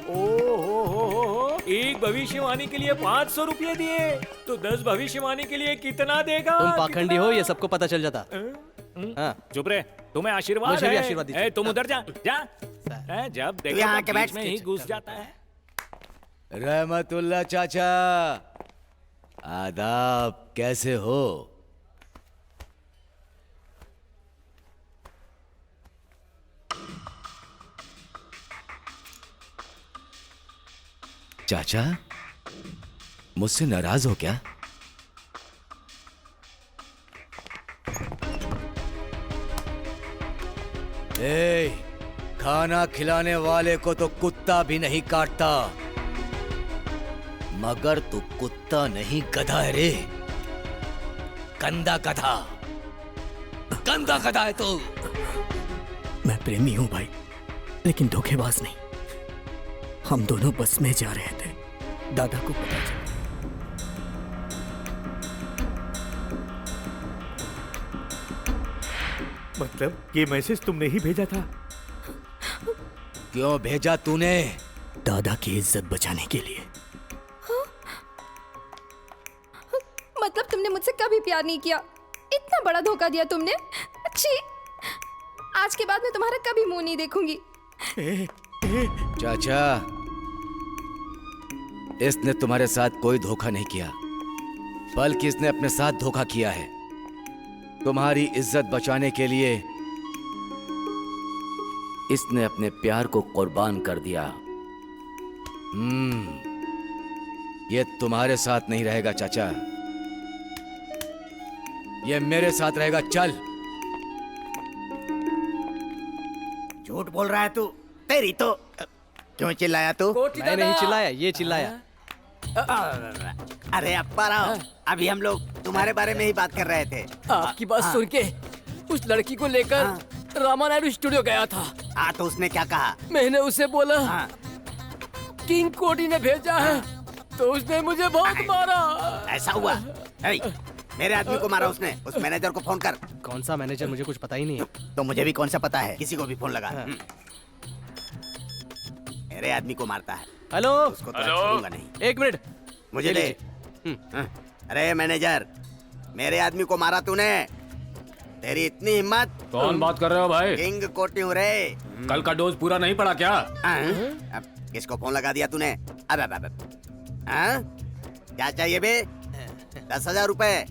ओ, एक भविष्यवाणी के लिए 500 रुपये दिए, तो 10 भविष्यवाणी के लिए कितना देगा? तुम पाखंडी हो, ये सबको पता चल जाता। चुप रहे, तुम्हें आशीर्वाद मुझे भी है। आशीर्वाद दीजिए। तुम उधर जा। जब देखो यहाँ तो के बीच बैठ में ही घुस जाता है। रहमतुल्लाह चाचा, आदाब, कैसे हो? चाचा, मुझसे नाराज हो क्या? खाना खिलाने वाले को तो कुत्ता भी नहीं काटता, मगर तू कुत्ता नहीं गधा है रे। गंदा गधा, गंदा गधा है तू। मैं प्रेमी हूं भाई, लेकिन धोखेबाज नहीं। हम दोनों बस में जा रहे थे, दादा को पता चला। मतलब ये मैसेज तुमने ही भेजा था? क्यों भेजा तूने? दादा की इज्जत बचाने के लिए। मतलब तुमने मुझसे कभी प्यार नहीं किया, इतना बड़ा धोखा दिया तुमने। अच्छी, आज के बाद मैं तुम्हारा कभी मुंह नहीं देखूंगी। चाचा, इसने तुम्हारे साथ कोई धोखा नहीं किया, बल्कि इसने अपने साथ धोखा किया है। तुम्हारी इज्जत बचाने के लिए इसने अपने प्यार को कुर्बान कर दिया। ये तुम्हारे साथ नहीं रहेगा चाचा, ये मेरे साथ रहेगा। चल। झूठ बोल रहा है तू, तेरी तो। क्यों चिल्लाया तू? मैं नहीं चिल्लाया, ये चिल्लाया। अरे अप्पा राव, अभी हम लोग तुम्हारे बारे में ही बात कर रहे थे। आपकी बात सुन के उस लड़की को लेकर रामा नायडू स्टूडियो गया था। हाँ, तो उसने क्या कहा? मैंने उसे बोला किंग कोटी ने भेजा है, तो उसने मुझे बहुत मारा। ऐसा हुआ? मेरे आदमी को मारा उसने। उस मैनेजर को फोन कर। कौन सा मैनेजर? मुझे कुछ पता ही नहीं है। तो मुझे भी कौन सा पता है, किसी को भी फोन लगा। मेरे आदमी को मारता है। हेलो। उसको तो छोड़ूंगा नहीं। एक मिनट मुझे दे। अरे मैनेजर, मेरे आदमी को मारा तूने। तेरी इतनी हिम्मत। कौन बात कर रहे हो भाई? किंग कोटी हूँ रे। कल का डोज पूरा नहीं पड़ा क्या? अब किसको फोन लगा दिया तूने? अब क्या चाहिए बे? 10,000 रुपए।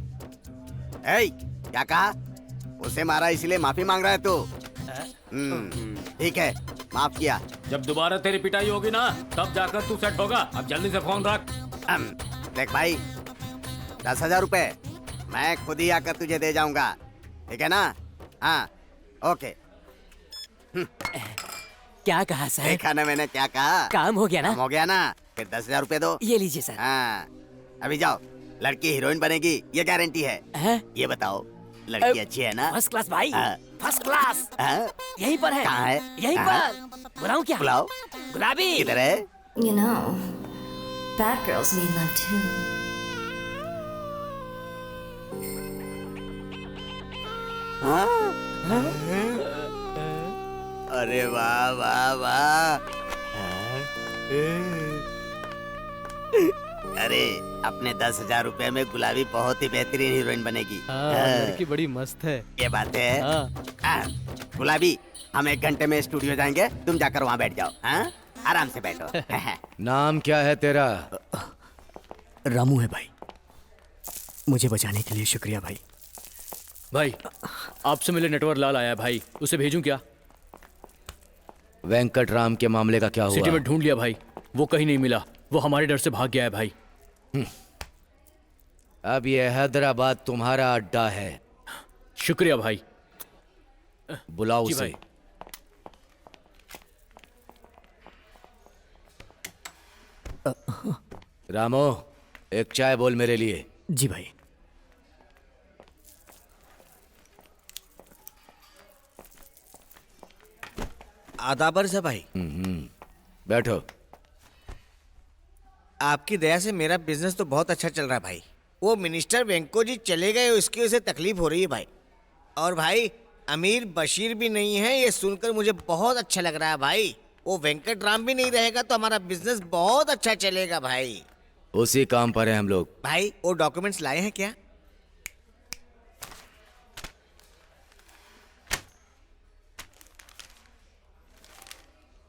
क्या कहा? उसे मारा इसलिए माफी मांग रहा है तू? ठीक है, माफ किया। जब दोबारा तेरी पिटाई होगी ना, तब जाकर तू सेट होगा। अब जल्दी से फोन रख। देख भाई, 10,000 रुपए मैं खुद ही आकर तुझे दे जाऊंगा, ठीक है ना? हाँ, ओके। क्या कहा सर? देखा ना मैंने क्या कहा? काम हो गया ना? काम हो गया ना? फिर 10,000 रुपए दो। ये लीजिए सर। हाँ, अभी जाओ। लड़की हीरोइन बनेगी, ये गारंटी है। ये बताओ, लड़की अच्छी है ना? फर्स्ट क्लास भाई, फर्स्ट क्लास। यहीं पर है। कहाँ है? यहीं पर। बुलाऊं क्या? बुलाओ। गुलाबी किधर है? You know, bad girls need love too. अरे वाह वाह वाह। अरे अपने 10,000 रुपए में गुलाबी बहुत ही बेहतरीन हीरोइन बनेगी। लड़की बड़ी मस्त है। ये बात है। गुलाबी, हम 1 घंटे में स्टूडियो जाएंगे, तुम जाकर वहाँ बैठ जाओ। आराम से बैठो। नाम क्या है तेरा? रामू है भाई। मुझे बचाने के लिए शुक्रिया भाई। भाई, आपसे मिले नेटवर्क लाल आया है भाई, उसे भेजूं क्या? वेंकट राम के मामले का क्या हुआ? सिटी में ढूंढ लिया भाई, वो कहीं नहीं मिला। वो हमारे डर से भाग गया है भाई। अब ये हैदराबाद तुम्हारा अड्डा है। शुक्रिया भाई। बुलाओ उसे। रामो, एक चाय बोल मेरे लिए। जी भाई। आदाबर से भाई। बैठो। आपकी दया से मेरा बिजनेस तो बहुत अच्छा चल रहा है भाई। वो मिनिस्टर वेंको जी चले गए, उसकी वजह से तकलीफ हो रही है भाई। और भाई, अमीर बशीर भी नहीं है, ये सुनकर मुझे बहुत अच्छा लग रहा है भाई। वो वेंकट राम भी नहीं रहेगा तो हमारा बिजनेस बहुत अच्छा चलेगा भाई। उसी काम पर है हम लोग। भाई, वो डॉक्यूमेंट्स लाए हैं क्या?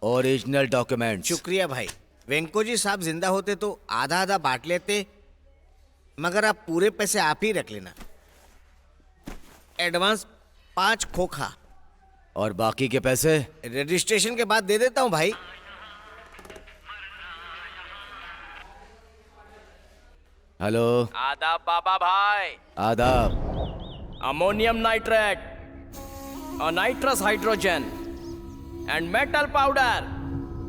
Original documents. शुक्रिया भाई। वेंको जी साहब जिंदा होते तो आधा आधा बांट लेते, मगर आप पूरे पैसे आप ही रख लेना। एडवांस 5 खोखा। और बाकी के पैसे? रजिस्ट्रेशन के बाद दे देता हूँ भाई। हेलो। आदाब बाबा भाई। आदाब। अमोनियम नाइट्रेट और nitrous hydrogen and metal powder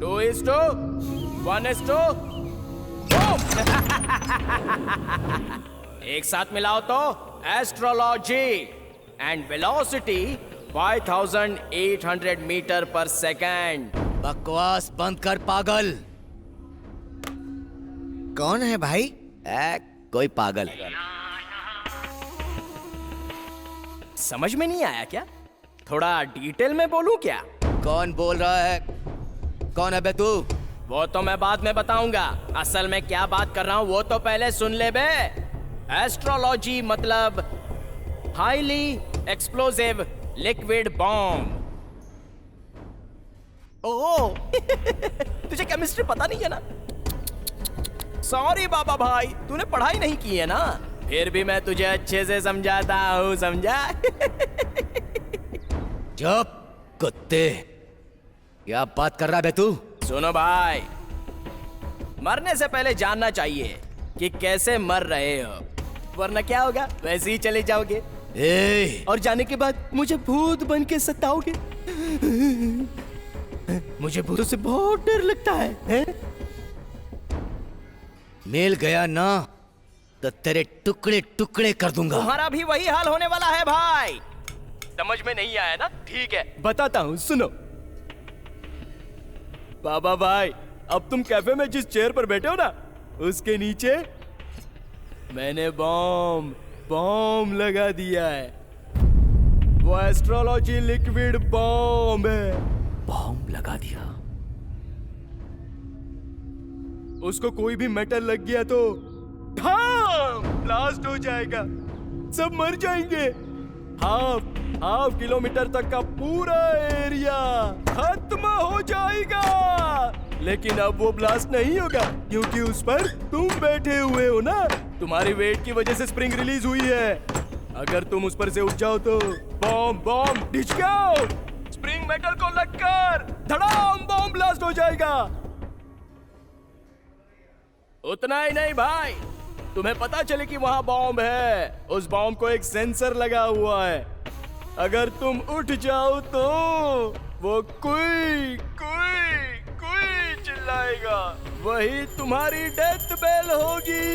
2:1:2। एक साथ मिलाओ तो एस्ट्रोलॉजी एंड वेलोसिटी 5800 मीटर पर सेकेंड। बकवास बंद कर पागल। कौन है भाई? कोई पागल। समझ में नहीं आया क्या? थोड़ा डिटेल में बोलूं क्या? कौन बोल रहा है? कौन है बे तू? वो तो मैं बाद में बताऊंगा। असल में क्या बात कर रहा हूं वो तो पहले सुन ले बे। एस्ट्रोलॉजी मतलब हाईली एक्सप्लोसिव लिक्विड बॉम्ब। ओह तुझे केमिस्ट्री पता नहीं है ना? सॉरी बाबा भाई, तूने पढ़ाई नहीं की है ना? फिर भी मैं तुझे अच्छे से समझाता हूँ, समझा? चुप कुत्ते, क्या बात कर रहा है तू? सुनो भाई, मरने से पहले जानना चाहिए कि कैसे मर रहे हो, वरना क्या होगा, वैसे ही चले जाओगे। और जाने के बाद मुझे भूत बन के सताओगे। मुझे भूतों से बहुत डर लगता है? मिल गया ना तो तेरे टुकड़े टुकड़े कर दूंगा। तुम्हारा भी वही हाल होने वाला है भाई। समझ में नहीं आया ना? ठीक है, बताता हूँ, सुनो। बाबा भाई, अब तुम कैफे में जिस चेयर पर बैठे हो ना, उसके नीचे मैंने बॉम्ब लगा दिया है। वो एस्ट्रोलॉजी लिक्विड बॉम्ब है। बॉम्ब लगा दिया? उसको कोई भी मेटल लग गया तो ब्लास्ट हो जाएगा, सब मर जाएंगे। हाफ किलोमीटर तक का पूरा एरिया खत्म हो जाएगा। लेकिन अब वो ब्लास्ट नहीं होगा क्योंकि उस पर तुम बैठे हुए हो ना। तुम्हारी वेट की वजह से स्प्रिंग रिलीज हुई है। अगर तुम उस पर से उठ जाओ तो बॉम्ब डिच जाओ, स्प्रिंग मेटल को लगकर धड़ाम बॉम्ब ब्लास्ट हो जाएगा। उतना ही नहीं भाई, तुम्हें पता चले कि वहां बॉम्ब है, उस बॉम्ब को एक सेंसर लगा हुआ है। अगर तुम उठ जाओ तो वो कोई चिल्लाएगा, वही तुम्हारी डेथ बेल होगी।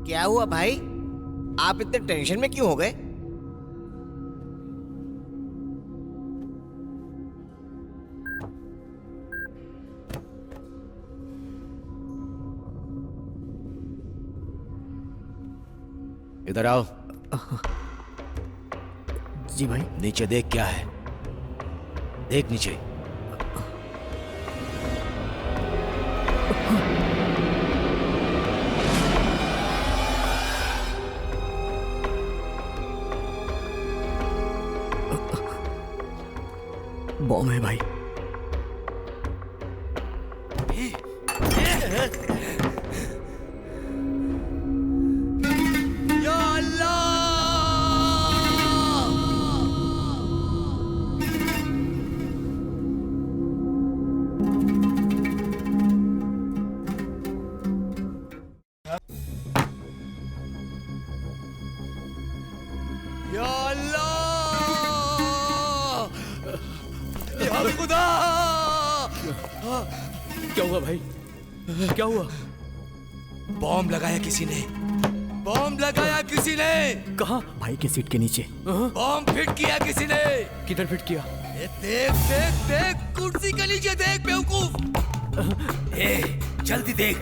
क्या हुआ भाई, आप इतने टेंशन में क्यों हो गए? इधर आओ। जी भाई। नीचे देख, क्या है? देख नीचे। बॉम्ब है भाई। क्या हुआ भाई? क्या हुआ? बॉम्ब लगाया किसी ने, बॉम्ब लगाया किसी ने। कहाँ? भाई के सीट के नीचे। बॉम्ब फिट किया किसी ने। किधर फिट किया? देख देख देख, कुर्सी के नीचे देख बेवकूफ। जल्दी देख।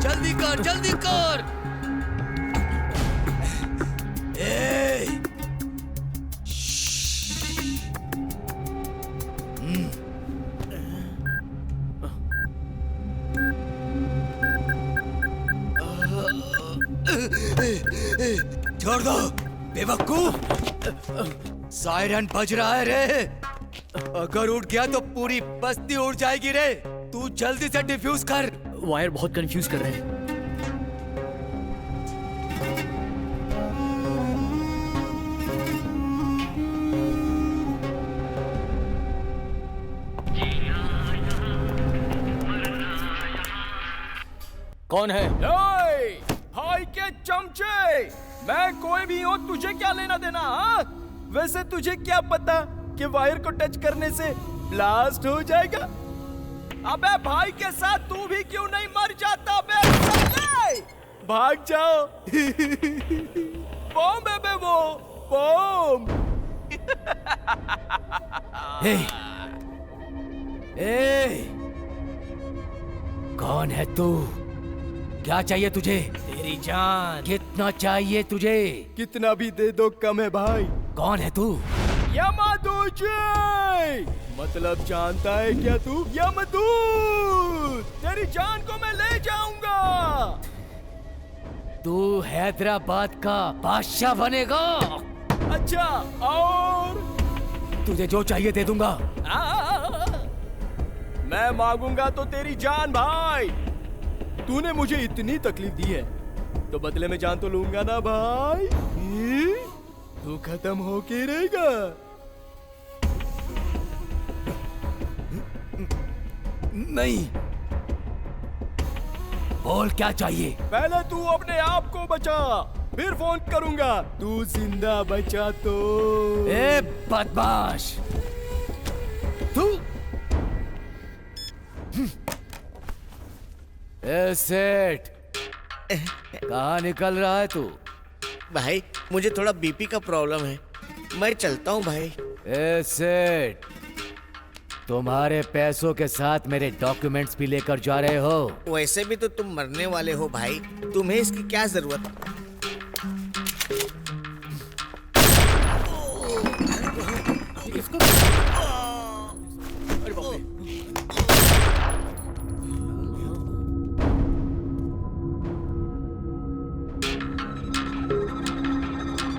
जल्दी कर, जल्दी कर। छोड़ दो बेवकूफ, सायरन बज रहा है रे। अगर उठ गया तो पूरी बस्ती उड़ जाएगी रे। तू जल्दी से डिफ्यूज कर। वायर बहुत कंफ्यूज कर रहे हैं। कौन है? भाई के चमचे, मैं कोई भी हूँ, तुझे क्या लेना देना? हाँ? वैसे तुझे क्या पता कि वायर को टच करने से ब्लास्ट हो जाएगा? अबे भाई के साथ तू भी क्यों नहीं मर जाता बे? भाग जाओ। बॉम्ब है बे, वो बॉम्ब। कौन है तू? क्या चाहिए तुझे? तेरी जान। कितना चाहिए तुझे? कितना भी दे दो कम है भाई। कौन है तू? यमदूत। मतलब जानता है क्या तू? यमदूत। तेरी जान को मैं ले जाऊंगा। तू हैदराबाद का बादशाह बनेगा। अच्छा, और तुझे जो चाहिए दे दूंगा। मैं मांगूंगा तो तेरी जान भाई। तूने मुझे इतनी तकलीफ दी है तो बदले में जान तो लूंगा ना भाई। तू खत्म होके रहेगा। नहीं, बोल क्या चाहिए। पहले तू अपने आप को बचा, फिर फोन करूंगा। तू जिंदा बचा तो। ए बदमाश, तू ए सेठ, कहाँ निकल रहा है तू? भाई मुझे थोड़ा बीपी का प्रॉब्लम है, मैं चलता हूँ भाई। ए सेठ, तुम्हारे पैसों के साथ मेरे डॉक्यूमेंट्स भी लेकर जा रहे हो? वैसे भी तो तुम मरने वाले हो भाई, तुम्हें इसकी क्या जरूरत?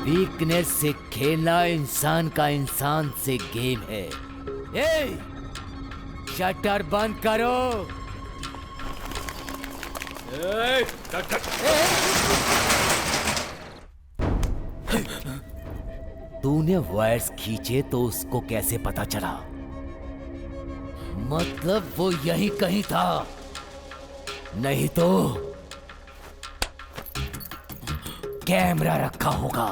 वीकनेस से खेलना इंसान का इंसान से गेम है। ए, शटर बंद करो। तूने वायर्स खींचे तो उसको कैसे पता चला? मतलब वो यहीं कहीं था, नहीं तो कैमरा रखा होगा।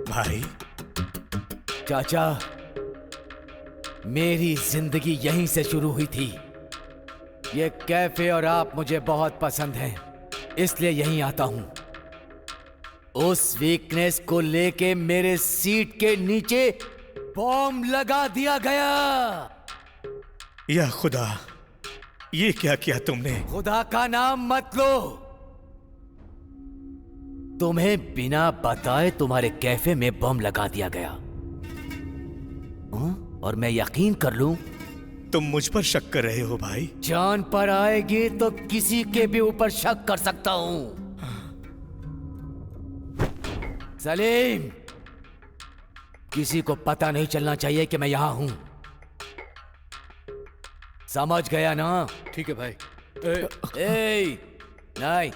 भाई चाचा, मेरी जिंदगी यहीं से शुरू हुई थी। ये कैफे और आप मुझे बहुत पसंद हैं, इसलिए यहीं आता हूं। उस वीकनेस को लेके मेरे सीट के नीचे बॉम्ब लगा दिया गया। या खुदा, ये क्या किया तुमने? खुदा का नाम मत लो। तुम्हें बिना बताए तुम्हारे कैफे में बम लगा दिया गया। और मैं यकीन कर लूं? तुम मुझ पर शक कर रहे हो भाई? जान पर आएगी तो किसी के भी ऊपर शक कर सकता हूं। सलीम, किसी को पता नहीं चलना चाहिए कि मैं यहां हूं। समझ गया ना? ठीक है भाई। नहीं,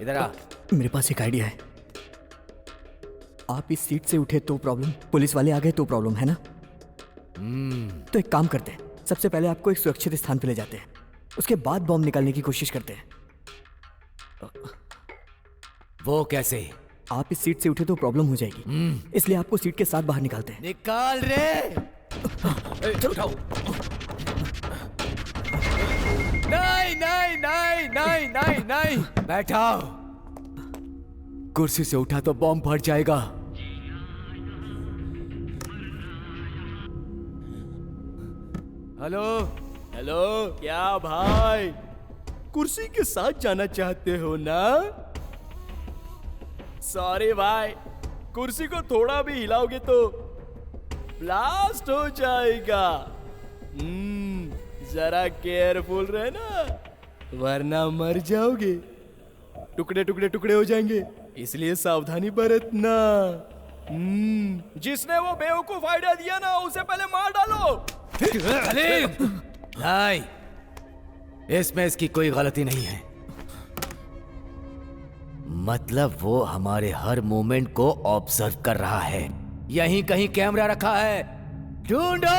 इधर आ। मेरे पास एक आइडिया है। आप इस सीट से उठे तो प्रॉब्लम, पुलिस वाले आ गए तो प्रॉब्लम, है ना? तो एक काम करते हैं, सबसे पहले आपको एक सुरक्षित स्थान पे ले जाते हैं, उसके बाद बॉम्ब निकालने की कोशिश करते हैं। वो कैसे? आप इस सीट से उठे तो प्रॉब्लम हो जाएगी, इसलिए आपको सीट के साथ बाहर निकालते हैं। निकाल रे। चलो उठाओ। नहीं नहीं नहीं नहीं नहीं नहीं, बैठाओ। कुर्सी से उठा तो बॉम्ब फट जाएगा। हेलो हेलो, क्या भाई कुर्सी के साथ जाना चाहते हो ना? सॉरी भाई, कुर्सी को थोड़ा भी हिलाओगे तो ब्लास्ट हो जाएगा। जरा केयरफुल रहना, वरना मर जाओगे। टुकड़े टुकड़े टुकड़े हो जाएंगे, इसलिए सावधानी बरतना। जिसने वो बेवकूफ आइडिया दिया ना, उसे पहले मार डालो। नहीं, इसमें इसकी कोई गलती नहीं है। मतलब वो हमारे हर मूवमेंट को ऑब्जर्व कर रहा है। यहीं कहीं कैमरा रखा है, ढूंढो।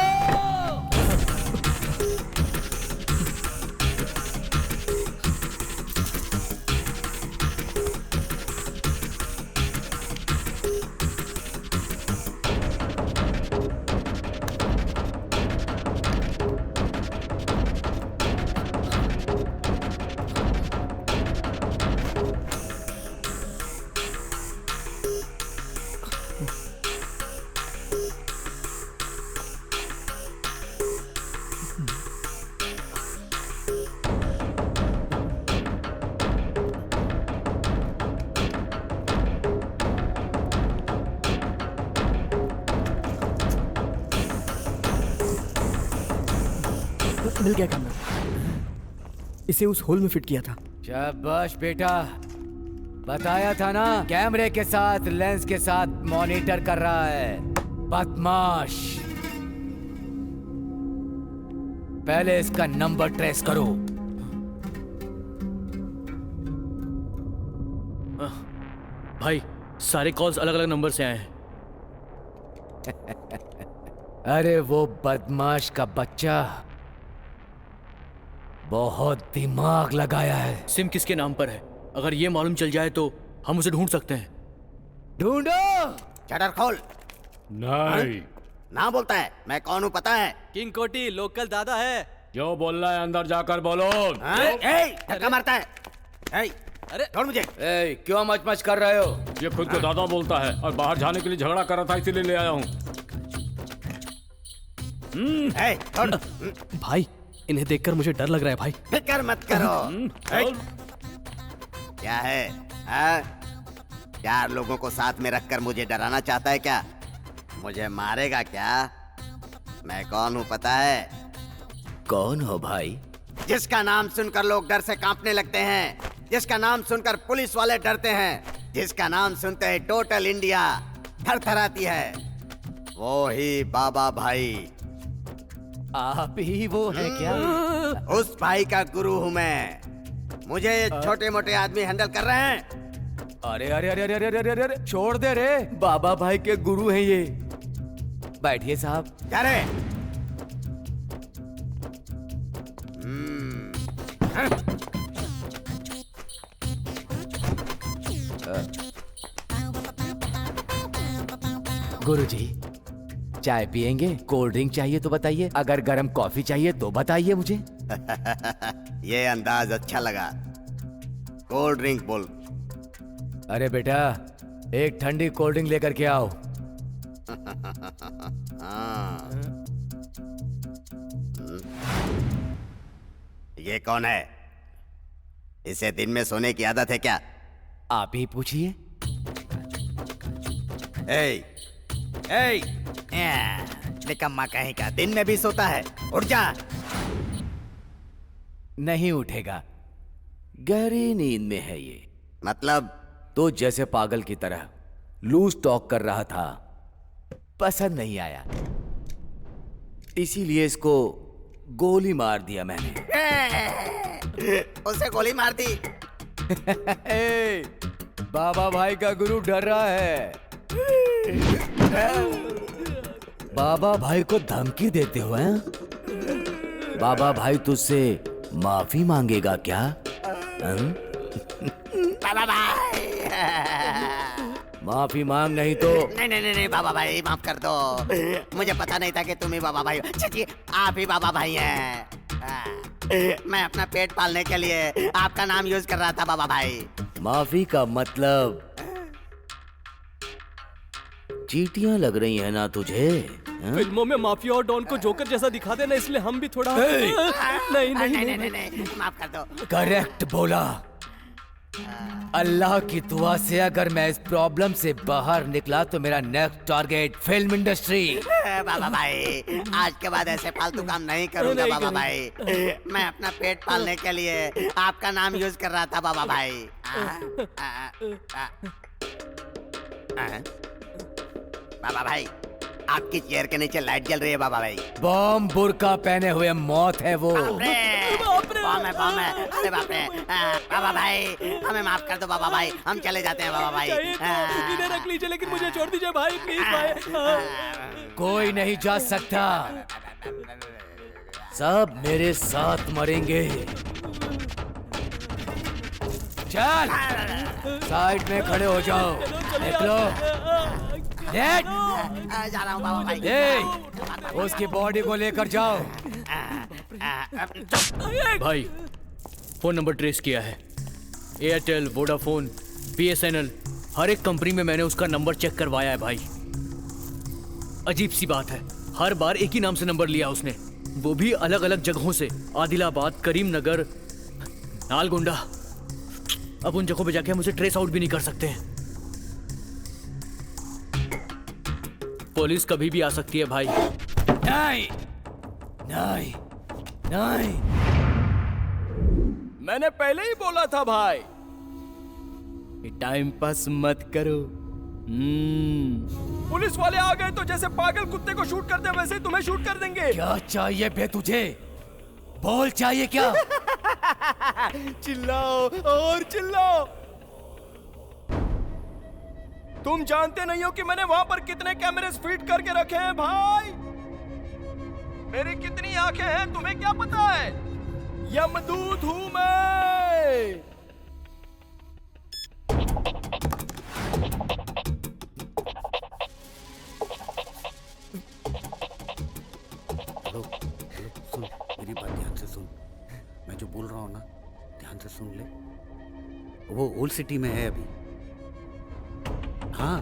मिल गया कैमरा। इसे उस होल में फिट किया था। शाबाश बेटा, बताया था ना, कैमरे के साथ लेंस के साथ मॉनिटर कर रहा है, बदमाश। पहले इसका नंबर ट्रेस करो। भाई सारे कॉल्स अलग अलग नंबर से आए हैं। अरे वो बदमाश का बच्चा बहुत दिमाग लगाया है। सिम किसके नाम पर है? अगर ये मालूम चल जाए तो हम उसे ढूंढ सकते हैं। ढूंढो। शटर खोल। नहीं। ना बोलता है, मैं कौन हूँ पता है? किंग कोटी लोकल दादा है। जो बोल रहा है अंदर जाकर बोलो। धक्का मारता है। अरे छोड़ मुझे। क्यों मच कर रहे हो? ये खुद को दादा बोलता है और बाहर जाने के लिए झगड़ा कर रहा था, इसीलिए ले आया हूँ। भाई इन्हें देखकर मुझे डर लग रहा है भाई। फिक्र मत करो। क्या है? चार लोगों को साथ में रखकर मुझे डराना चाहता है क्या? मुझे मारेगा क्या? मैं कौन हूँ पता है? कौन हो भाई? जिसका नाम सुनकर लोग डर से कांपने लगते हैं, जिसका नाम सुनकर पुलिस वाले डरते हैं, जिसका नाम सुनते ही टोटल इंडिया थरथराती है, वो ही बाबा भाई। आप ही वो है क्या? उस भाई का गुरु हूँ मैं। मुझे छोटे मोटे आदमी हैंडल कर रहे हैं। अरे अरे अरे अरे अरे अरे अरे छोड़ दे रे, बाबा भाई के गुरु हैं ये। बैठिए साहब। क्या रे? गुरुजी, चाय पियेंगे? कोल्ड ड्रिंक चाहिए तो बताइए, अगर गर्म कॉफी चाहिए तो बताइए मुझे। ये अंदाज अच्छा लगा। कोल्ड ड्रिंक बोल। अरे बेटा, एक ठंडी कोल्ड ड्रिंक लेकर के आओ। ये कौन है? इसे दिन में सोने की आदत है क्या? आप ही पूछिए। निकम्मा कहीं का, दिन में भी सोता है। उठ जा। नहीं उठेगा, गहरी नींद में है ये। मतलब? तो जैसे पागल की तरह लूज टॉक कर रहा था, पसंद नहीं आया, इसीलिए इसको गोली मार दिया मैंने। उसे गोली मार दी? बाबा भाई का गुरु डर रहा है। बाबा भाई को धमकी देते हो हैं? बाबा भाई तुझसे माफी मांगेगा क्या? बाबा भाई। माफी मांग, नहीं तो। नहीं बाबा भाई, माफ कर दो। मुझे पता नहीं था कि तुम ही बाबा भाई हो। जी, आप ही बाबा भाई हैं। मैं अपना पेट पालने के लिए आपका नाम यूज कर रहा था बाबा भाई। माफी का मतलब चीटियां लग रही है ना तुझे? फिल्मों में माफिया और डॉन को जोकर जैसा दिखा देना, इसलिए हम भी थोड़ा नहीं, माफ कर दो। करेक्ट बोला। अल्लाह की दुआ से अगर मैं इस प्रॉब्लम से बाहर निकला तो मेरा नेक्स्ट टारगेट फिल्म इंडस्ट्री। बाबा भाई, आज के बाद ऐसे फालतू काम नहीं करूंगा बाबा भाई। मैं अपना पेट पालने के लिए आपका नाम यूज कर रहा था बाबा भाई। बाबा भाई, आपकी चेयर के नीचे लाइट जल रही है बाबा भाई। बॉम्ब बुर्का पहने हुए मौत है वो। बॉम्ब है। अरे बाप रे। बाबा भाई, हमें माफ कर दो बाबा भाई, हम चले जाते हैं बाबा भाई। इन्हें रख लीजिए, लेकिन मुझे छोड़ दीजिए भाई, प्लीज भाई। कोई नहीं जा सकता, सब मेरे साथ मरेंगे। चल, साइड में खड़े हो जाओ। निकलो। जा रहा हूँ बाबा भाई। उसकी बॉडी को लेकर जाओ। भाई, फोन नंबर ट्रेस किया है। एयरटेल, वोडाफोन, BSNL, हर एक कंपनी में मैंने उसका नंबर चेक करवाया है भाई। अजीब सी बात है, हर बार एक ही नाम से नंबर लिया उसने, वो भी अलग अलग जगहों से। आदिलाबाद, करीमनगर, नालगोंडा। अब उन जगहों पे जाके हम उसे ट्रेस आउट भी नहीं कर सकते हैं। पुलिस कभी भी आ सकती है भाई। नहीं। मैंने पहले ही बोला था भाई कि टाइम पास मत करो। पुलिस वाले आ गए तो जैसे पागल कुत्ते को शूट करते हैं वैसे ही तुम्हें शूट कर देंगे। क्या चाहिए बे तुझे? बोल चाहिए क्या? चिल्लाओ और चिल्लाओ। तुम जानते नहीं हो कि मैंने वहां पर कितने कैमरे फिट करके रखे हैं भाई। मेरी कितनी आंखें हैं तुम्हें क्या पता है? यमदूत हूं मैं। सुन, मेरी बात ध्यान से सुन। मैं जो बोल रहा हूँ ना, ध्यान से सुन ले। वो ओल्ड सिटी में है अभी। हाँ,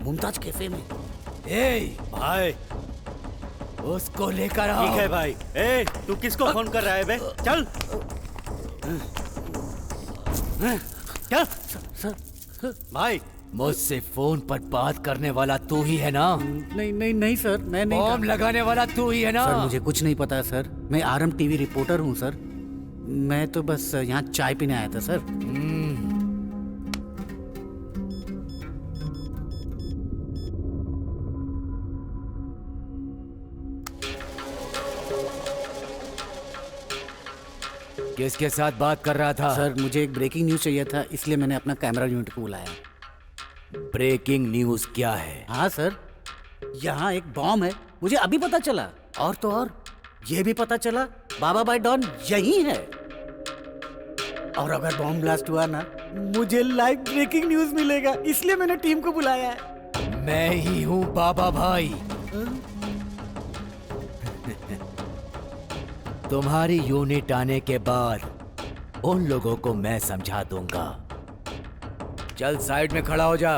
मुमताज कैफे में। ए भाई, उसको लेकर आओ। ठीक है भाई। ए, तू किसको फोन कर रहा है बे? चल चल भाई। मुझसे फोन पर बात करने वाला तू ही है ना? नहीं नहीं नहीं सर, मैं नहीं। बॉम्ब लगाने वाला तू ही है ना? सर मुझे कुछ नहीं पता है सर। मैं आरएम टीवी रिपोर्टर हूँ सर। मैं तो बस यहाँ चाय पीने आया था सर। किसके साथ बात कर रहा था? सर मुझे एक ब्रेकिंग न्यूज चाहिए था, इसलिए मैंने अपना कैमरा यूनिट को बुलाया। ब्रेकिंग न्यूज क्या है? हाँ सर, यहाँ एक बॉम्ब है, मुझे अभी पता चला। और तो और ये भी पता चला बाबा भाई डॉन यही है। और अगर बॉम्ब ब्लास्ट हुआ ना, मुझे लाइव ब्रेकिंग न्यूज मिलेगा, इसलिए मैंने टीम को बुलाया है। मैं ही हूँ बाबा भाई। तुम्हारी यूनिट आने के बाद उन लोगों को मैं समझा दूंगा। चल साइड में खड़ा हो जा।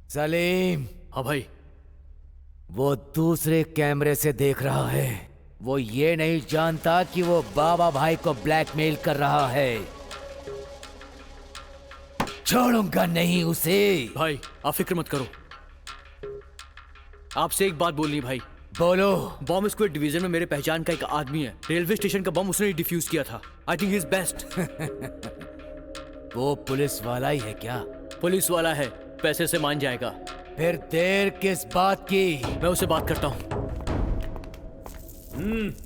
सलीम। हाँ भाई। वो दूसरे कैमरे से देख रहा है। वो ये नहीं जानता कि वो बाबा भाई को ब्लैकमेल कर रहा है। छोड़ूंगा नहीं उसे। भाई आप फिक्र मत करो। आपसे एक बात बोलनी भाई। बोलो। बॉम्ब स्क्वाड डिवीजन में मेरे पहचान का एक आदमी है। रेलवे स्टेशन का बम उसने डिफ्यूज किया था। I think he is best. वो पुलिस वाला ही है क्या? पुलिस वाला है, पैसे से मान जाएगा। फिर देर किस बात की? मैं उससे बात करता हूँ।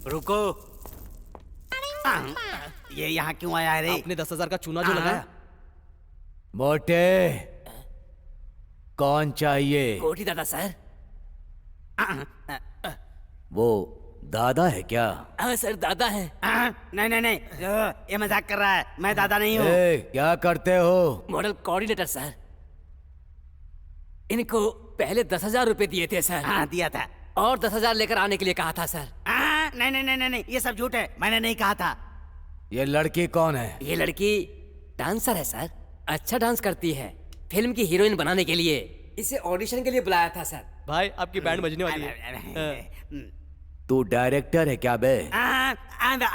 रुको। ये यहाँ क्यों आया है रे? आपने 10,000 का चूना जो लगाया। मोटे, कौन चाहिए? कोठी दादा सर। वो दादा है क्या? हाँ सर दादा है। नहीं नहीं नहीं, ये मजाक कर रहा है। मैं दादा नहीं हूँ। क्या करते हो? Model coordinator sir. इनको पहले 10,000 रुपए दिए थे सर। हाँ दिया था। और 10,000 लेकर आने के लिए कहा था सर। नहीं नहीं नहीं नहीं, ये सब झूठ है, मैंने नहीं कहा था। ये लड़की कौन है? ये लड़की डांसर है सर। अच्छा डांस करती है। फिल्म की हीरोइन बनाने के लिए इसे ऑडिशन के लिए बुलाया था सर। भाई आपकी बैंड बजने वाली है। तू डायरेक्टर है क्या बे?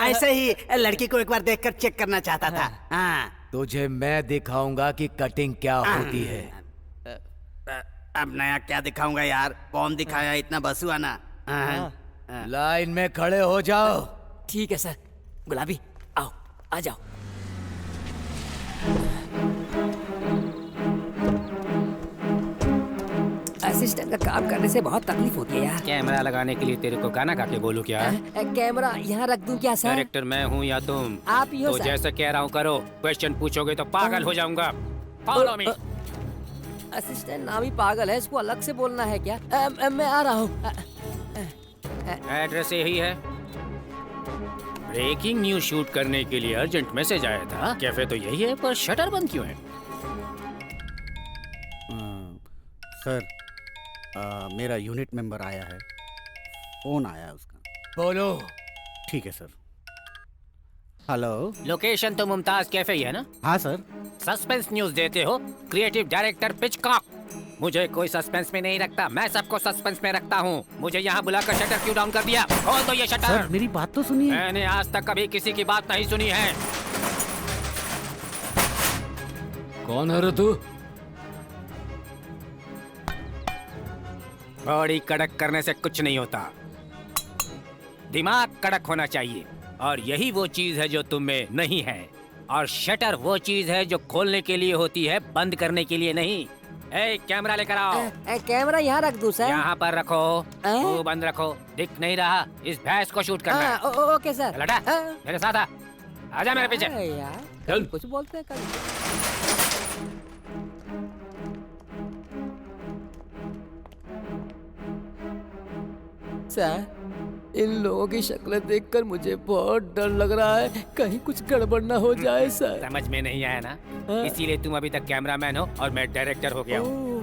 ऐसे ही लड़की को एक बार देखकर चेक करना चाहता था। तुझे मैं दिखाऊंगा कि कटिंग क्या होती है। अब नया क्या दिखाऊंगा यार? कौन दिखाया इतना बसुआ ना। लाइन में खड़े हो जाओ। ठीक है सर। गुलाबी आओ, आ जाओ। असिस्टेंट का काम करने से बहुत तकलीफ होती है यार। कैमरा लगाने के लिए तेरे को गाना गा के बोलूं क्या? कैमरा यहाँ रख दूं क्या सर? डायरेक्टर मैं हूँ या तुम? आप ही हो तो सर। जैसे कह रहा हूँ करो। क्वेश्चन पूछोगे तो पागल हो जाऊंगा। Follow me. असिस्टेंट नाम ही पागल है, इसको अलग से बोलना है क्या? मैं आ रहा हूँ। एड्रेस यही है। ब्रेकिंग न्यूज शूट करने के लिए अर्जेंट मैसेज आया था। कैफे तो यही है, पर शटर बंद क्यों है? सर मेरा यूनिट मेंबर आया है, फोन आया है उसका। बोलो। ठीक है सर। हेलो। लोकेशन तो मुमताज कैफे ही है ना? हाँ सर। सस्पेंस न्यूज देते हो? Creative director Pitchcock. मुझे कोई सस्पेंस में नहीं रखता, मैं सबको सस्पेंस में रखता हूँ। मुझे यहाँ बुलाकर शटर क्यों डाउन कर दिया? खोल दो ये शटर। सर मेरी बात तो सुनिए। मैंने आज तक कभी किसी की बात नहीं सुनी है। कौन है रे तू? बॉडी कड़क करने से कुछ नहीं होता। दिमाग कड़क होना चाहिए, और यही वो चीज है जो तुम में नहीं है। और शटर वो चीज है जो खोलने के लिए होती है, बंद करने के लिए नहीं। ए, कैमरा लेकर आओ। कैमरा यहाँ रख दूं सर? यहाँ पर रखो, वो बंद रखो। दिख नहीं रहा, इस भैंस को शूट करना है। Okay sir. लटा, मेरे साथ आ, आजा मेरे पीछे। यार चल। कुछ बोलते हैं कभी। सर, इन लोगों की शक्लें देखकर मुझे बहुत डर लग रहा है, कहीं कुछ गड़बड़ ना हो जाए सर। समझ में नहीं आया ना? इसीलिए तुम अभी तक कैमरामैन हो और मैं डायरेक्टर हो गया हूँ।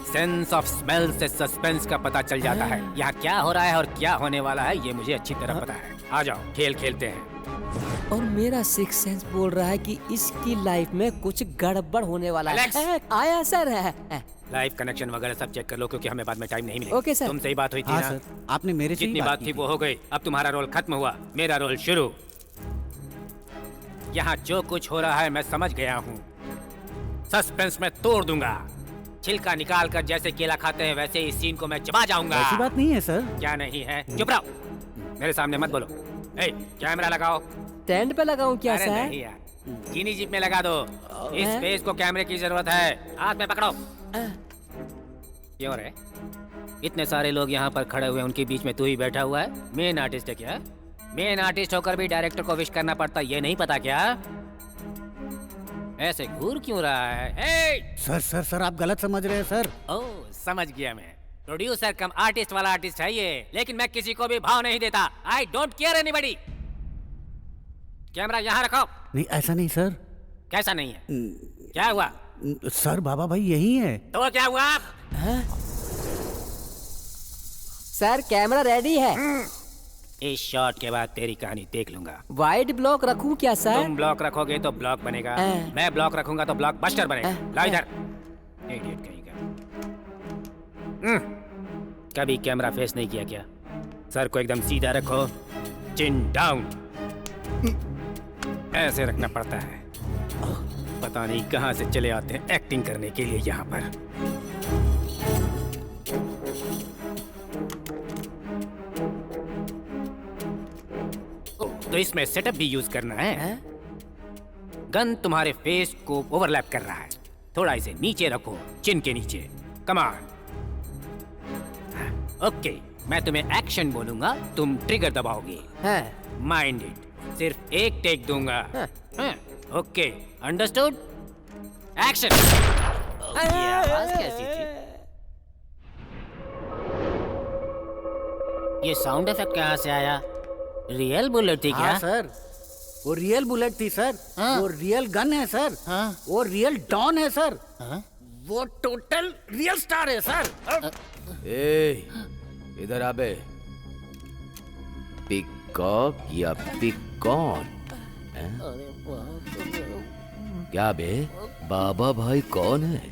सेंस ऑफ स्मेल से सस्पेंस का पता चल जाता है। यहाँ क्या हो रहा है और क्या होने वाला है ये मुझे अच्छी तरह पता है। आ जाओ, खेल खेलते हैं। और मेरा सिक्स सेंस बोल रहा है कि इसकी लाइफ में कुछ गड़बड़ होने वाला है। आया सर। लाइव कनेक्शन वगैरह सब चेक कर लो, क्योंकि हमें बाद में टाइम नहीं मिलेगा। Okay sir. तुमसे ही बात हुई थी हाँ ना? सर, आपने मेरे से ही जितनी बात थी वो हो गई। अब तुम्हारा रोल खत्म हुआ, मेरा रोल शुरू। यहाँ जो कुछ हो रहा है मैं समझ गया हूँ। सस्पेंस में तोड़ दूंगा। छिलका निकाल कर जैसे केला खाते हैं वैसे इस सीन को मैं चबा जाऊंगा। ऐसी बात नहीं है सर। क्या नहीं है? चुप रहो, मेरे सामने मत बोलो। ए, कैमरा लगाओ। स्टैंड पे लगाऊं क्या अरे सर? नहीं यार, चीनी जीप में लगा दो। इस फेस को कैमरे की जरूरत है। हाथ में पकड़ो। क्यों रे? इतने सारे लोग यहाँ पर खड़े हुए, उनके बीच में तू ही बैठा हुआ है। मेन आर्टिस्ट है क्या? मेन आर्टिस्ट होकर भी डायरेक्टर को विश करना पड़ता, ये नहीं पता क्या? ऐसे घूर क्यों रहा है? सर आप गलत समझ रहे हैं सर। ओह, समझ गया मैं। प्रोड्यूसर कम आर्टिस्ट वाला आर्टिस्ट है ये, लेकिन मैं किसी को भी भाव नहीं देता। I don't care anybody. Camera यहाँ रखो। नहीं, ऐसा नहीं सर। कैसा नहीं है? क्या हुआ? सर बाबा भाई यही है। तो क्या हुआ? सर कैमरा रेडी है। इस शॉट के बाद तेरी कहानी देख लूंगा। वाइड ब्लॉक रखूं क्या सर? तुम ब्लॉक रखोगे तो ब्लॉक बनेगा, मैं ब्लॉक रखूंगा तो ब्लॉक बस्टर बनेगा। ला इधर, इडियट कहीं का। कभी कैमरा फेस नहीं किया क्या? सर को एकदम सीधा रखो, चिन डाउन। ऐसे रखना पड़ता है। पता नहीं कहां से चले आते हैं एक्टिंग करने के लिए यहाँ पर। तो इसमें सेटअप भी यूज करना है। गन तुम्हारे फेस को ओवरलैप कर रहा है। थोड़ा इसे नीचे रखो, चिन के नीचे। कमान। ओके, मैं तुम्हें एक्शन बोलूंगा, तुम ट्रिगर दबाओगे। Mind it. सिर्फ एक टेक दूंगा। Okay, understood? एक्शन। ये आवाज कैसी थी? ये साउंड इफेक्ट कहाँ से आया? रियल बुलेट थी क्या? हाँ सर, वो रियल बुलेट थी सर। वो रियल गन है सर। वो रियल डॉन है सर। वो टोटल रियल स्टार है सर। ए, इधर आ बे। पिकॉक या पिकॉन? क्या बे, बाबा भाई कौन है?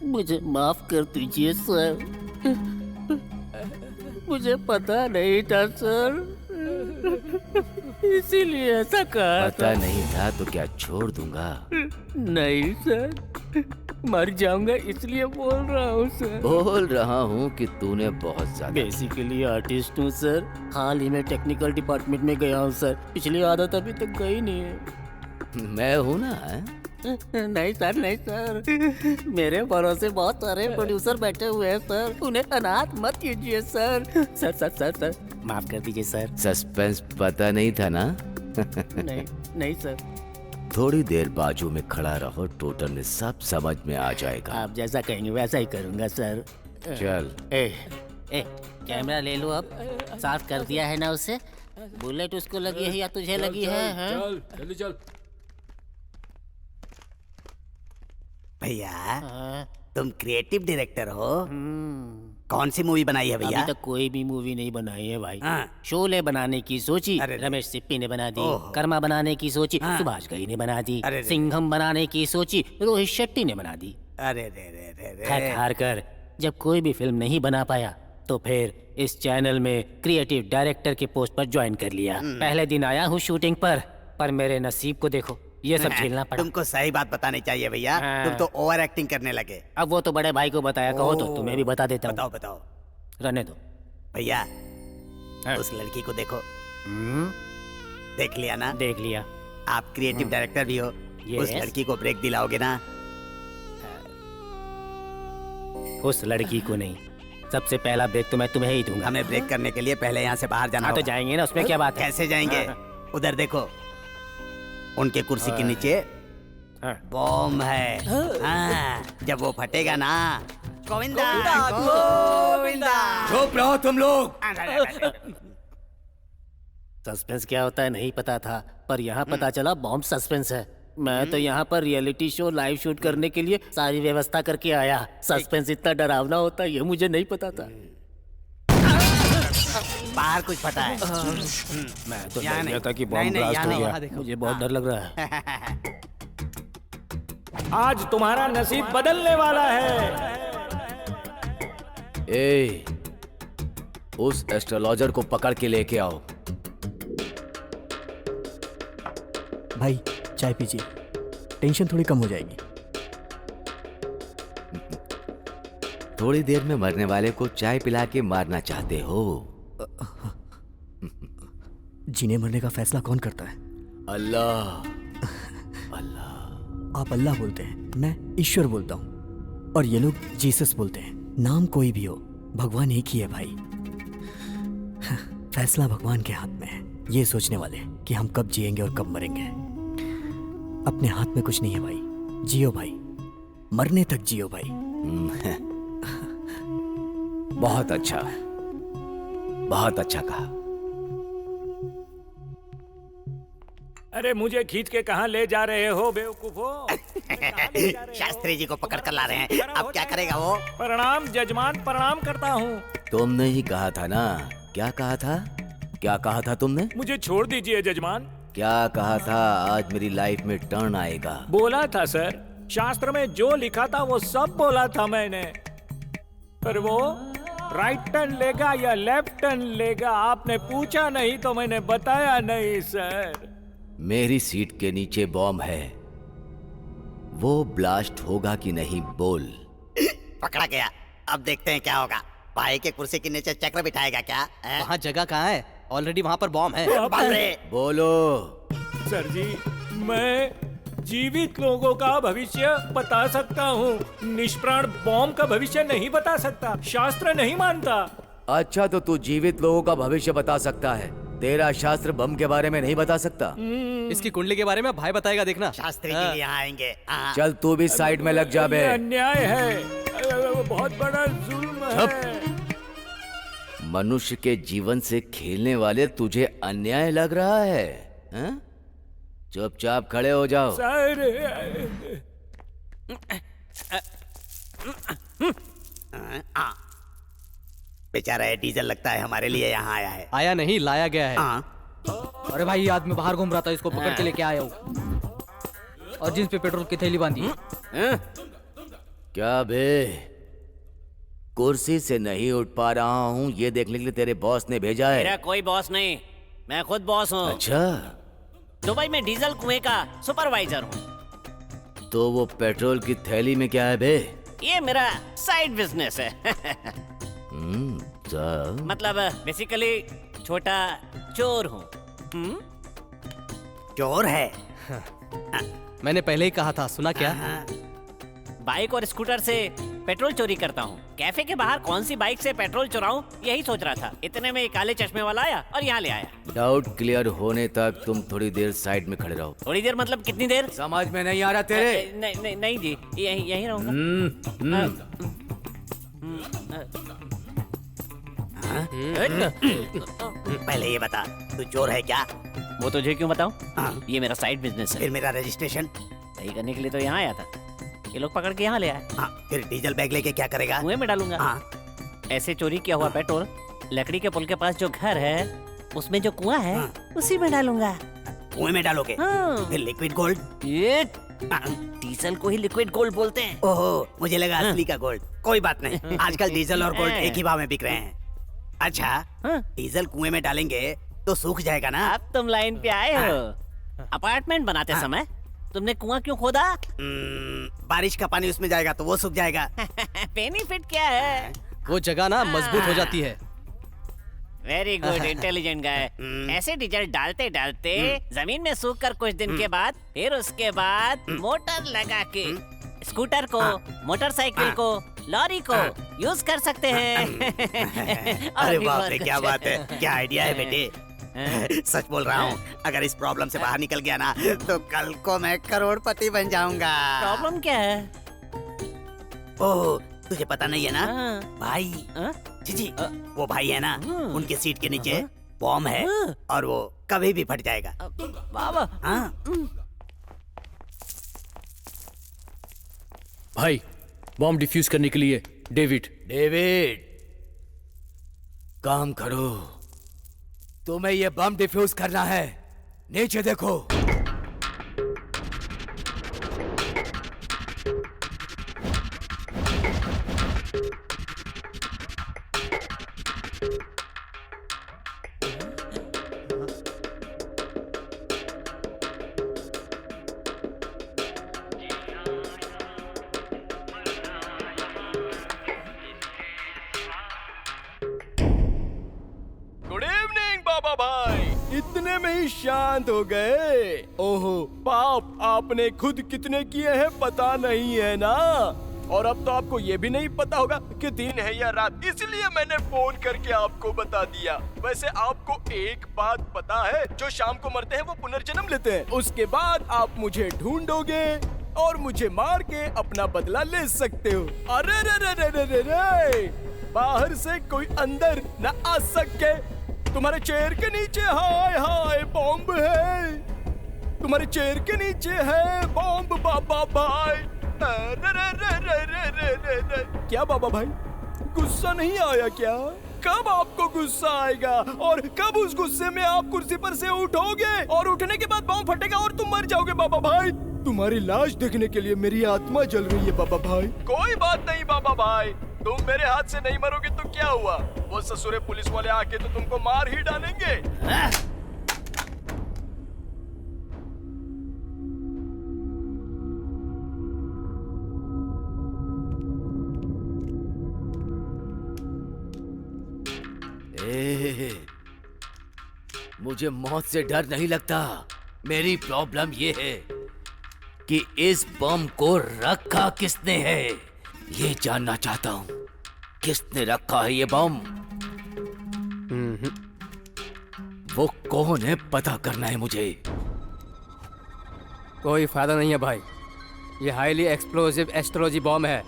मुझे माफ कर दीजिए सर, मुझे पता नहीं था सर, इसीलिए ऐसा कहा। पता नहीं था तो क्या छोड़ दूंगा? नहीं सर, मर जाऊंगा इसलिए बोल रहा हूँ सर। बोल रहा हूँ कि तूने बहुत ज्यादा। बेसिकली आर्टिस्ट हूँ सर, हाल ही में टेक्निकल डिपार्टमेंट में गया हूँ सर। पिछली आदत अभी तक गई नहीं है। मैं हूँ ना? नहीं सर, नहीं सर, मेरे भरोसे बहुत सारे प्रोड्यूसर बैठे हुए हैं सर, उन्हें अनाथ मत कीजिए sir. Sir sir sir sir माफ कर दीजिए सर। सस्पेंस पता नहीं था ना? नहीं नहीं सर। थोड़ी देर बाजू में खड़ा रहो, टोटल में सब समझ में आ जाएगा। आप जैसा कहेंगे वैसा ही करूंगा सर। चल। कैमरा ले लो अब। साफ कर दिया है ना उसे? बुलेट उसको लगी है या तुझे लगी है? चल जल्दी चल। भैया तुम क्रिएटिव डायरेक्टर हो। कौन सी मूवी बनाई है भैया? अभी तक कोई भी मूवी नहीं बनाई है भाई। शोले बनाने की सोची, रमेश सिप्पी ने बना दी। कर्मा बनाने की सोची, सुभाष घई ने बना दी। सिंघम बनाने की सोची, रोहित शेट्टी ने बना दी। अरे रे रे रे रे। थक हार कर जब कोई भी फिल्म नहीं बना पाया तो फिर इस चैनल में क्रिएटिव डायरेक्टर के पोस्ट पर ज्वाइन कर लिया। पहले दिन आया हूँ शूटिंग पर मेरे नसीब को देखो, ये सब झेलना पड़ा। तुमको सही बात बतानी चाहिए भैया, तुम तो ओवर एक्टिंग करने लगे। अब वो तो बड़े भाई को बताया, कहो तो तुम्हें भी बता देता हूँ। बताओ बताओ। रहने दो भैया, उस लड़की को देखो। देख लिया ना? देख लिया। आप क्रिएटिव डायरेक्टर भी हो, उस लड़की को ब्रेक दिलाओगे ना? उस लड़की को नहीं, सबसे पहला ब्रेक तो मैं तुम्हें ही दूंगा। हमें ब्रेक करने के लिए पहले यहाँ से बाहर जाना हाँ, तो होगा। जाएंगे ना, उसमें क्या बात है? कैसे जाएंगे? उधर देखो, उनके कुर्सी के नीचे बॉम्ब है। हाँ, जब वो फटेगा ना, गोविंदा गोविंदा। चुप रहो तुम लोग। सस्पेंस क्या होता है नहीं पता था, पर यहाँ पता चला बॉम्ब सस्पेंस है। मैं तो यहाँ पर रियलिटी शो लाइव शूट करने के लिए सारी व्यवस्था करके आया। सस्पेंस इतना डरावना होता है ये मुझे नहीं पता था। बाहर कुछ पता है? मैं तो डर गया था कि बॉम्ब ब्लास्ट हो गया। मुझे बहुत डर लग रहा है। आज तुम्हारा नसीब बदलने वाला है। ए, उस एस्ट्रोलॉजर को पकड़ के लेके आओ। भाई चाय पीजिए, टेंशन थोड़ी कम हो जाएगी। थोड़ी देर में मरने वाले को चाय पिला के मारना चाहते हो? जीने मरने का फैसला कौन करता है? अल्लाह। आप अल्लाह बोलते हैं, मैं ईश्वर बोलता हूँ, और ये लोग जीसस बोलते हैं। नाम कोई भी हो, भगवान एक ही है भाई। फैसला भगवान के हाथ में है। ये सोचने वाले कि हम कब जिएंगे और कब मरेंगे, अपने हाथ में कुछ नहीं है भाई। जियो भाई, मरने तक जियो भाई। बहुत अच्छा, बहुत अच्छा कहा। अरे मुझे खींच के कहाँ ले जा रहे हो बेवकूफो? शास्त्री जी को पकड़ कर ला रहे हैं, अब क्या करेगा वो? प्रणाम जजमान, प्रणाम करता हूँ। तुमने ही कहा था ना? क्या कहा था? क्या कहा था तुमने? मुझे छोड़ दीजिए जजमान। क्या कहा था? आज मेरी लाइफ में टर्न आएगा। बोला था सर, शास्त्र में जो लिखा था वो सब बोला था मैंने, पर वो राइट टर्न लेगा या लेफ्ट टर्न लेगा आपने पूछा नहीं तो मैंने बताया नहीं सर। मेरी सीट के नीचे बॉम्ब है, वो ब्लास्ट होगा कि नहीं बोल। पकड़ा गया, अब देखते हैं क्या होगा। भाई के कुर्सी के नीचे चक्र बिठाएगा क्या? वहाँ जगह कहाँ है? ऑलरेडी वहाँ पर बॉम्ब है। बोलो। सर जी, मैं जीवित लोगों का भविष्य बता सकता हूँ, निष्प्राण बॉम्ब का भविष्य नहीं बता सकता, शास्त्र नहीं मानता। अच्छा, तो तू जीवित लोगों का भविष्य बता सकता है, तेरा शास्त्र बम के बारे में नहीं बता सकता। इसकी कुंडली के बारे में भाई बताएगा, देखना। शास्त्री जी यहाँ आएंगे। चल तू भी साइड में लग जा बे। ये अन्याय है, बहुत बड़ा जुल्म है। मनुष्य के जीवन से खेलने वाले तुझे अन्याय लग रहा है? हैं? चुपचाप खड़े हो जाओ। सर, बेचारा है, डीजल लगता है हमारे लिए यहाँ आया है। आया नहीं, लाया गया है। अरे भाई, ये आदमी बाहर घूम रहा था, इसको पकड़ के लेके आया हूँ, और जींस पे पेट्रोल की थैली बांधी है। क्या बे, कुर्सी से नहीं उठ पा रहा हूँ, ये देखने के लिए तेरे बॉस ने भेजा है? मेरा कोई बॉस नहीं, मैं खुद बॉस हूँ। अच्छा, दुबई में डीजल कुएं का सुपरवाइजर हूँ। तो वो पेट्रोल की थैली में क्या है बे? ये मेरा साइड बिजनेस है। मतलब बेसिकली छोटा चोर हूँ। चोर है? मैंने पहले ही कहा था, सुना क्या? बाइक और स्कूटर से पेट्रोल चोरी करता हूँ। कैफे के बाहर कौन सी बाइक से पेट्रोल चुराऊं, यही सोच रहा था। इतने में काले चश्मे वाला आया और यहाँ ले आया। डाउट क्लियर होने तक तुम थोड़ी देर साइड में खड़े रहो। थोड़ी देर मतलब कितनी देर? समझ में नहीं आ रहा तेरे? नहीं जी, यही रहूंगा। पहले ये बता, तू चोर है क्या? वो तुझे क्यों बताऊं? ये मेरा साइड बिजनेस है। फिर मेरा रजिस्ट्रेशन सही करने के लिए तो यहाँ आया था। ये लोग पकड़ के यहाँ ले आए। फिर डीजल बैग लेके क्या करेगा? कुएं में डालूंगा। ऐसे चोरी किया हुआ पेट्रोल लकड़ी के पुल के पास जो घर है उसमें जो कुआं है उसी में डालूंगा। कुएं में डालोगे? फिर लिक्विड गोल्ड? ये डीजल को ही लिक्विड गोल्ड बोलते हैं। ओहो, मुझे लगा असली का गोल्ड। कोई बात नहीं, आजकल डीजल और गोल्ड एक ही भाव में बिक रहे हैं। अच्छा, डीजल कुएं में डालेंगे तो सूख जाएगा ना? अब तुम लाइन पे आए हो। अपार्टमेंट बनाते समय तुमने कुआं क्यों खोदा? बारिश का पानी उसमें जाएगा तो वो सूख जाएगा। बेनिफिट क्या है? वो जगह ना मजबूत हो जाती है। वेरी गुड, इंटेलिजेंट गाय। ऐसे डीजल डालते डालते जमीन में सूख कर कुछ दिन के बाद फिर उसके बाद मोटर लगा के स्कूटर को, मोटरसाइकिल को, लॉरी को यूज कर सकते हैं। अरे बाप रे, क्या बात है, क्या आइडिया है बेटे। सच बोल रहा हूँ, अगर इस प्रॉब्लम से बाहर निकल गया ना तो कल को मैं करोड़पति बन जाऊंगा। प्रॉब्लम क्या है? ओह, तुझे पता नहीं है ना भाई? जी वो भाई है ना, उनके सीट के नीचे बॉम्ब है और वो कभी भी फट जाएगा। बाबा भाई, बॉम्ब डिफ्यूज करने के लिए डेविड काम करो। तुम्हें ये बम डिफ्यूज करना है। नीचे देखो। गुड इवनिंग बाबा भाई, इतने में ही शांत हो गए। ओहो पाप, आपने खुद कितने किए हैं पता नहीं है ना, और अब तो आपको ये भी नहीं पता होगा कि दिन है या रात, इसलिए मैंने फोन करके आपको बता दिया। वैसे आपको एक बात पता है, जो शाम को मरते हैं वो पुनर्जन्म लेते हैं। उसके बाद आप मुझे ढूंढोगे और मुझे मार के अपना बदला ले सकते हो। अरे रे रे रे रे रे रे, बाहर से कोई अंदर न आ सके। तुम्हारे चेयर के नीचे हाय हाय बॉम्ब है, तुम्हारे चेयर के नीचे है बॉम्ब बाबा भाई। रे रे रे रे रे रे रे रे। क्या बाबा भाई, गुस्सा नहीं आया क्या? कब आपको गुस्सा आएगा और कब उस गुस्से में आप कुर्सी पर से उठोगे और उठने के बाद बॉम्ब फटेगा और तुम मर जाओगे बाबा भाई। तुम्हारी लाश देखने के लिए मेरी आत्मा जल रही है बाबा भाई। कोई बात नहीं बाबा भाई, तुम मेरे हाथ से नहीं मरोगे तो क्या हुआ, वो ससुरे पुलिस वाले आके तो तुमको मार ही डालेंगे। मुझे मौत से डर नहीं लगता। मेरी प्रॉब्लम ये है कि इस बम को रखा किसने है, ये जानना चाहता हूँ। किसने रखा है ये बम? वो कौन है पता करना है मुझे। कोई फायदा नहीं है भाई, ये हाईली एक्सप्लोसिव एस्ट्रोलॉजी बॉम्ब है।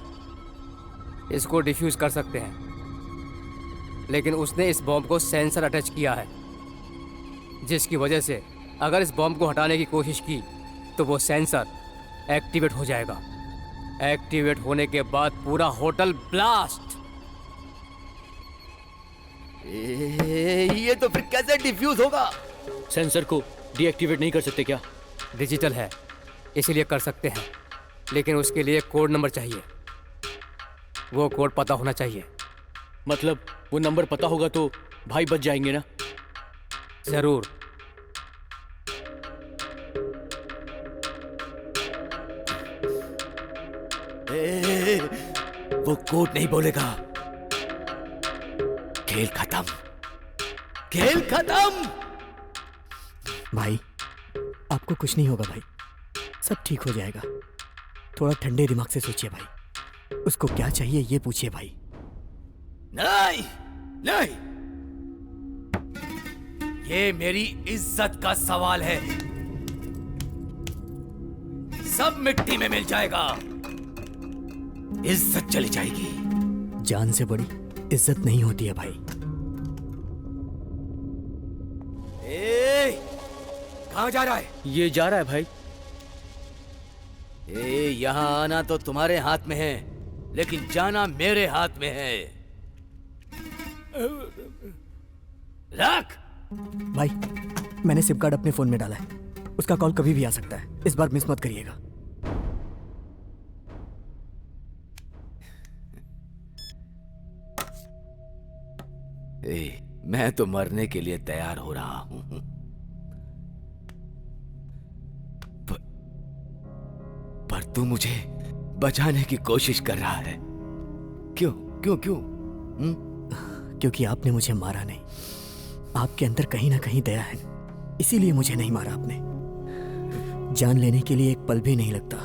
इसको डिफ्यूज कर सकते हैं, लेकिन उसने इस बॉम्ब को सेंसर अटैच किया है, जिसकी वजह से अगर इस बॉम्ब को हटाने की कोशिश की तो वो सेंसर एक्टिवेट हो जाएगा। एक्टिवेट होने के बाद पूरा होटल ब्लास्ट। ये तो फिर कैसे डिफ्यूज होगा? सेंसर को डीएक्टिवेट नहीं कर सकते क्या? डिजिटल है इसीलिए कर सकते हैं, लेकिन उसके लिए कोड नंबर चाहिए। वो कोड पता होना चाहिए। मतलब वो नंबर पता होगा तो भाई बच जाएंगे ना? जरूर। वो कोड नहीं बोलेगा। खेल खत्म, खेल खत्म। भाई आपको कुछ नहीं होगा भाई, सब ठीक हो जाएगा। थोड़ा ठंडे दिमाग से सोचिए भाई, उसको क्या चाहिए ये पूछिए भाई। नहीं नहीं, ये मेरी इज्जत का सवाल है। सब मिट्टी में मिल जाएगा, इज्जत चली जाएगी। जान से बड़ी इज्जत नहीं होती है भाई। कहाँ जा रहा है? ये जा रहा है भाई। यहाँ आना तो तुम्हारे हाथ में है, लेकिन जाना मेरे हाथ में है। रख। भाई मैंने सिम कार्ड अपने फोन में डाला है, उसका कॉल कभी भी आ सकता है, इस बार मिस मत करिएगा। मैं तो मरने के लिए तैयार हो रहा हूं, तू मुझे बचाने की कोशिश कर रहा है। क्यों क्यों क्यों? क्योंकि आपने मुझे मारा नहीं। आपके अंदर कहीं ना कहीं दया है, इसीलिए मुझे नहीं मारा आपने। जान लेने के लिए एक पल भी नहीं लगता,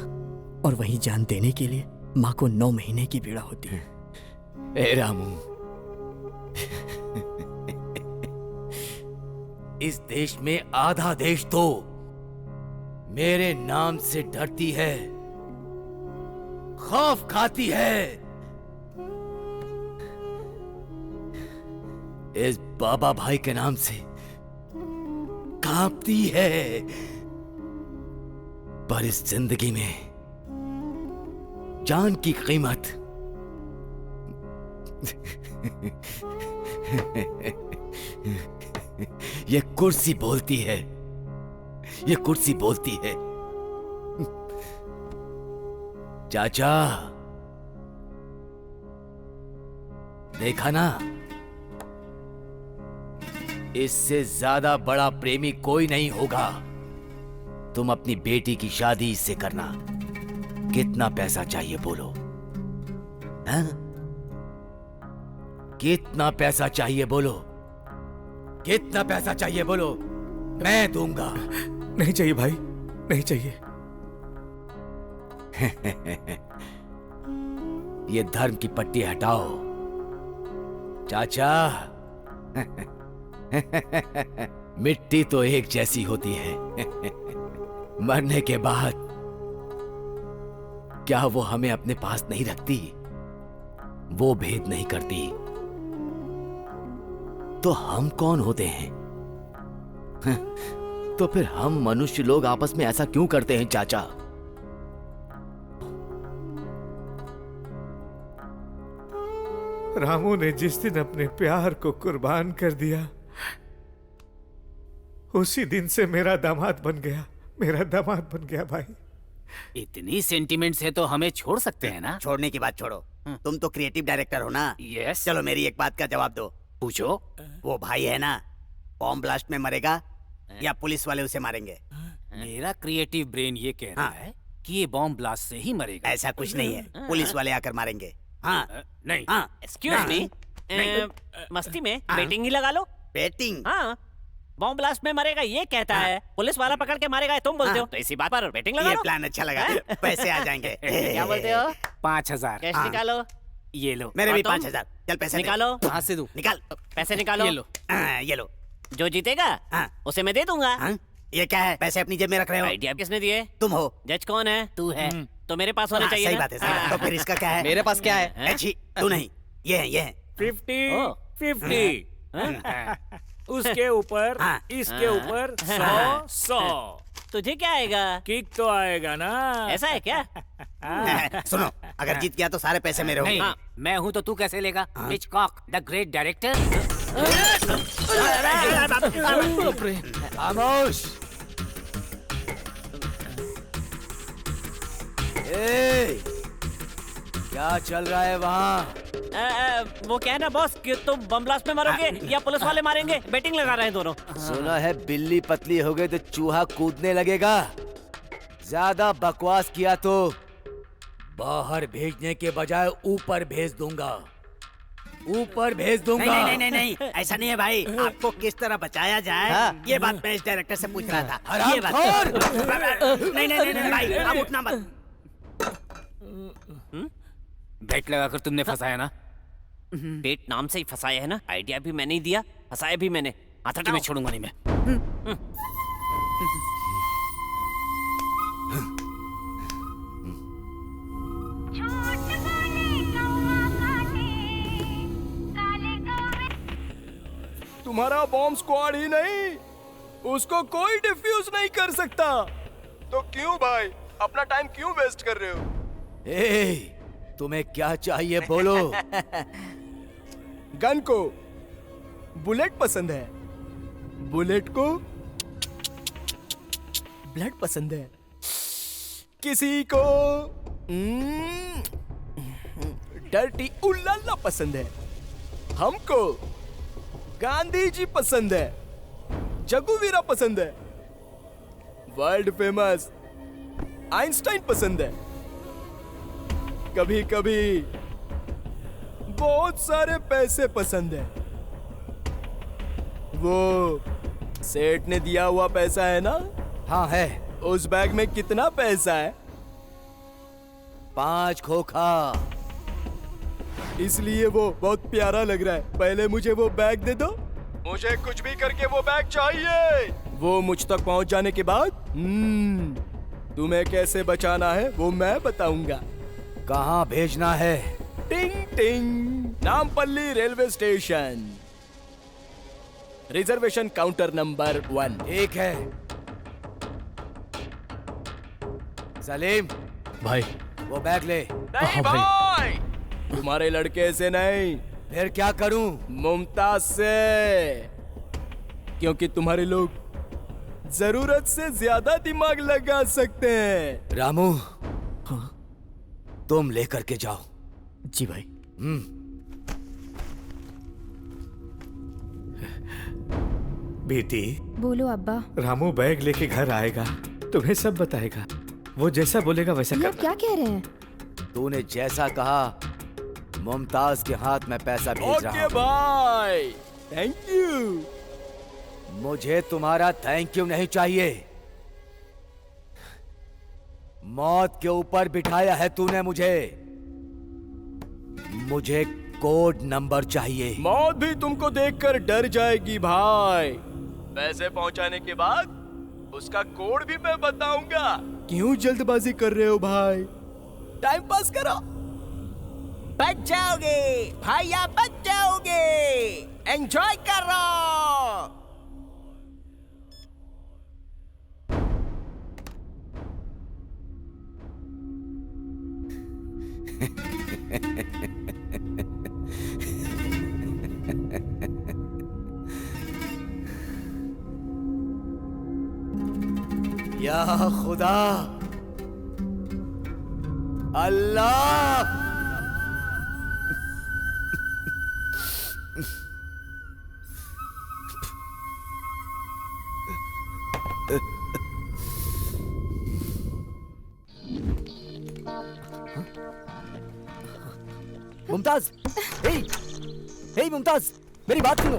और वहीं जान देने के लिए माँ को 9 महीने की पीड़ा होती है। ए रामू, इस देश में आधा देश तो मेरे नाम से डरती है, खौफ खाती है। इस बाबा भाई के नाम से कांपती है। पर इस जिंदगी में जान की कीमत ये कुर्सी बोलती है, ये कुर्सी बोलती है। चाचा, देखा ना, इससे ज्यादा बड़ा प्रेमी कोई नहीं होगा। तुम अपनी बेटी की शादी इससे करना। कितना पैसा चाहिए बोलो? हैं? कितना पैसा चाहिए बोलो? कितना पैसा चाहिए बोलो? मैं दूंगा। नहीं चाहिए भाई, नहीं चाहिए। ये धर्म की पट्टी हटाओ चाचा। मिट्टी तो एक जैसी होती है, मरने के बाद क्या वो हमें अपने पास नहीं रखती? वो भेद नहीं करती तो हम कौन होते हैं? तो फिर हम मनुष्य लोग आपस में ऐसा क्यों करते हैं चाचा? रामू ने जिस दिन अपने प्यार को कुर्बान कर दिया, उसी दिन से मेरा दामाद बन गया, मेरा दामाद बन गया भाई। इतनी सेंटिमेंट से तो हमें छोड़ सकते हैं ना? छोड़ने की बात छोड़ो, तुम तो क्रिएटिव डायरेक्टर हो ना। यस। चलो मेरी एक बात का जवाब दो। पूछो। वो भाई है ना, बॉम्ब ब्लास्ट में मरेगा या पुलिस वाले उसे मारेंगे? मेरा क्रिएटिव ब्रेन ये कह रहा है कि ये बॉम्ब ब्लास्ट से ही मरेगा। ऐसा कुछ नहीं है, पुलिस वाले आकर मारेंगे। हाँ नहीं। एक्सक्यूज मी, मस्ती में बेटिंग ही लगा लो। बेटिंग? हाँ, बॉम्ब ब्लास्ट में मरेगा ये कहता है, पुलिस वाला पकड़ के मारेगा तुम बोलते हो, तो इसी बात पर बेटिंग लगा ये लो। प्लान अच्छा लगा, पैसे आ जाएंगे। क्या बोलते हो? 5000 कैश निकालो। ये लो। मेरे और भी तुम? 5000। चल पैसे दे। निकालो। कहाँ से दूं? निकाल पैसे निकालो। ये लो। ये लो। जो जीतेगा उसे मैं दे दूंगा। ये क्या है? पैसे अपनी जेब में रख रहे हो? आइडिया किसने दिए? तुम हो। जज कौन है? तू है। तो मेरे पास होने चाहिए सही ना? बात है, सही बात है। तो फिर इसका क्या है? मेरे पास क्या है? अच्छी, तू नहीं, ये है, ये है। 50 उसके ऊपर इसके ऊपर 100 तुझे क्या आएगा? किक तो आएगा ना। ऐसा है क्या? सुनो, अगर जीत गया तो सारे पैसे मेरे होंगे। नहीं, मैं हूँ तो तू कैसे लेगा? Hitchcock the great director. खामोश। क्या चल रहा है वहाँ? वो क्या है ना बॉस कि तुम बम ब्लास्ट में मरोगे या पुलिस वाले मारेंगे, बेटिंग लगा रहे हैं दोनों। सुना है बिल्ली पतली हो गई तो चूहा कूदने लगेगा। ज्यादा बकवास किया तो बाहर भेजने के बजाय ऊपर भेज दूंगा। ऊपर भेज दूंगा। नहीं नहीं नहीं नहीं, ऐसा नहीं है भाई। आपको किस तरह बचाया जाए ये बात मैं इस डायरेक्टर से पूछ रहा था। ये बात नहीं नहीं नहीं भाई, आप उठना मत। बेट लगाकर तुमने फंसाया ना? बेट नाम से ही फंसाया है ना, आइडिया भी मैंने ही दिया, फंसाया भी मैंने। आता मैं छोड़ूंगा नहीं मैं। तुम्हारा बॉम्ब स्क्वाड ही नहीं, उसको कोई डिफ्यूज नहीं कर सकता। तो क्यों भाई अपना टाइम क्यों वेस्ट कर रहे हो? तुम्हें क्या चाहिए बोलो? गन को बुलेट पसंद है, बुलेट को ब्लड पसंद है, किसी को डर्टी उल्लाला पसंद है, हमको गांधी जी पसंद है, जगुवीरा पसंद है, वर्ल्ड फेमस आइंस्टाइन पसंद है, कभी कभी बहुत सारे पैसे पसंद है। वो सेठ ने दिया हुआ पैसा है ना? हाँ है। उस बैग में कितना पैसा है? 5 खोखा। इसलिए वो बहुत प्यारा लग रहा है। पहले मुझे वो बैग दे दो। मुझे कुछ भी करके वो बैग चाहिए। वो मुझ तक पहुंच जाने के बाद तुम्हें कैसे बचाना है वो मैं बताऊंगा। कहाँ भेजना है? टिंग टिंग, Nampally railway station, reservation counter number 1। एक है। सलीम भाई वो बैग ले। नहीं भाई, तुम्हारे लड़के से नहीं। फिर क्या करूं? मुमताज से, क्योंकि तुम्हारे लोग जरूरत से ज्यादा दिमाग लगा सकते हैं। रामू, तुम लेकर के जाओ। जी भाई। बेटी, बोलो अब्बा। रामू बैग लेके घर आएगा, तुम्हें सब बताएगा। वो जैसा बोलेगा वैसा ये करना। क्या कह रहे हैं? तूने जैसा कहा, मुमताज के हाथ में पैसा भेज रहा ओके हूं। भाई, थैंक यू। मुझे तुम्हारा थैंक यू नहीं चाहिए। मौत के ऊपर बिठाया है तूने मुझे। मुझे कोड नंबर चाहिए। मौत भी तुमको देखकर डर जाएगी भाई। पैसे पहुंचाने के बाद उसका कोड भी मैं बताऊंगा। क्यों जल्दबाजी कर रहे हो भाई? टाइम पास करो। बच जाओगे भाई, आप बच जाओगे। एंजॉय करो। या खुदा, अल्लाह, मुमताज, हे मुमताज, मेरी बात सुनो।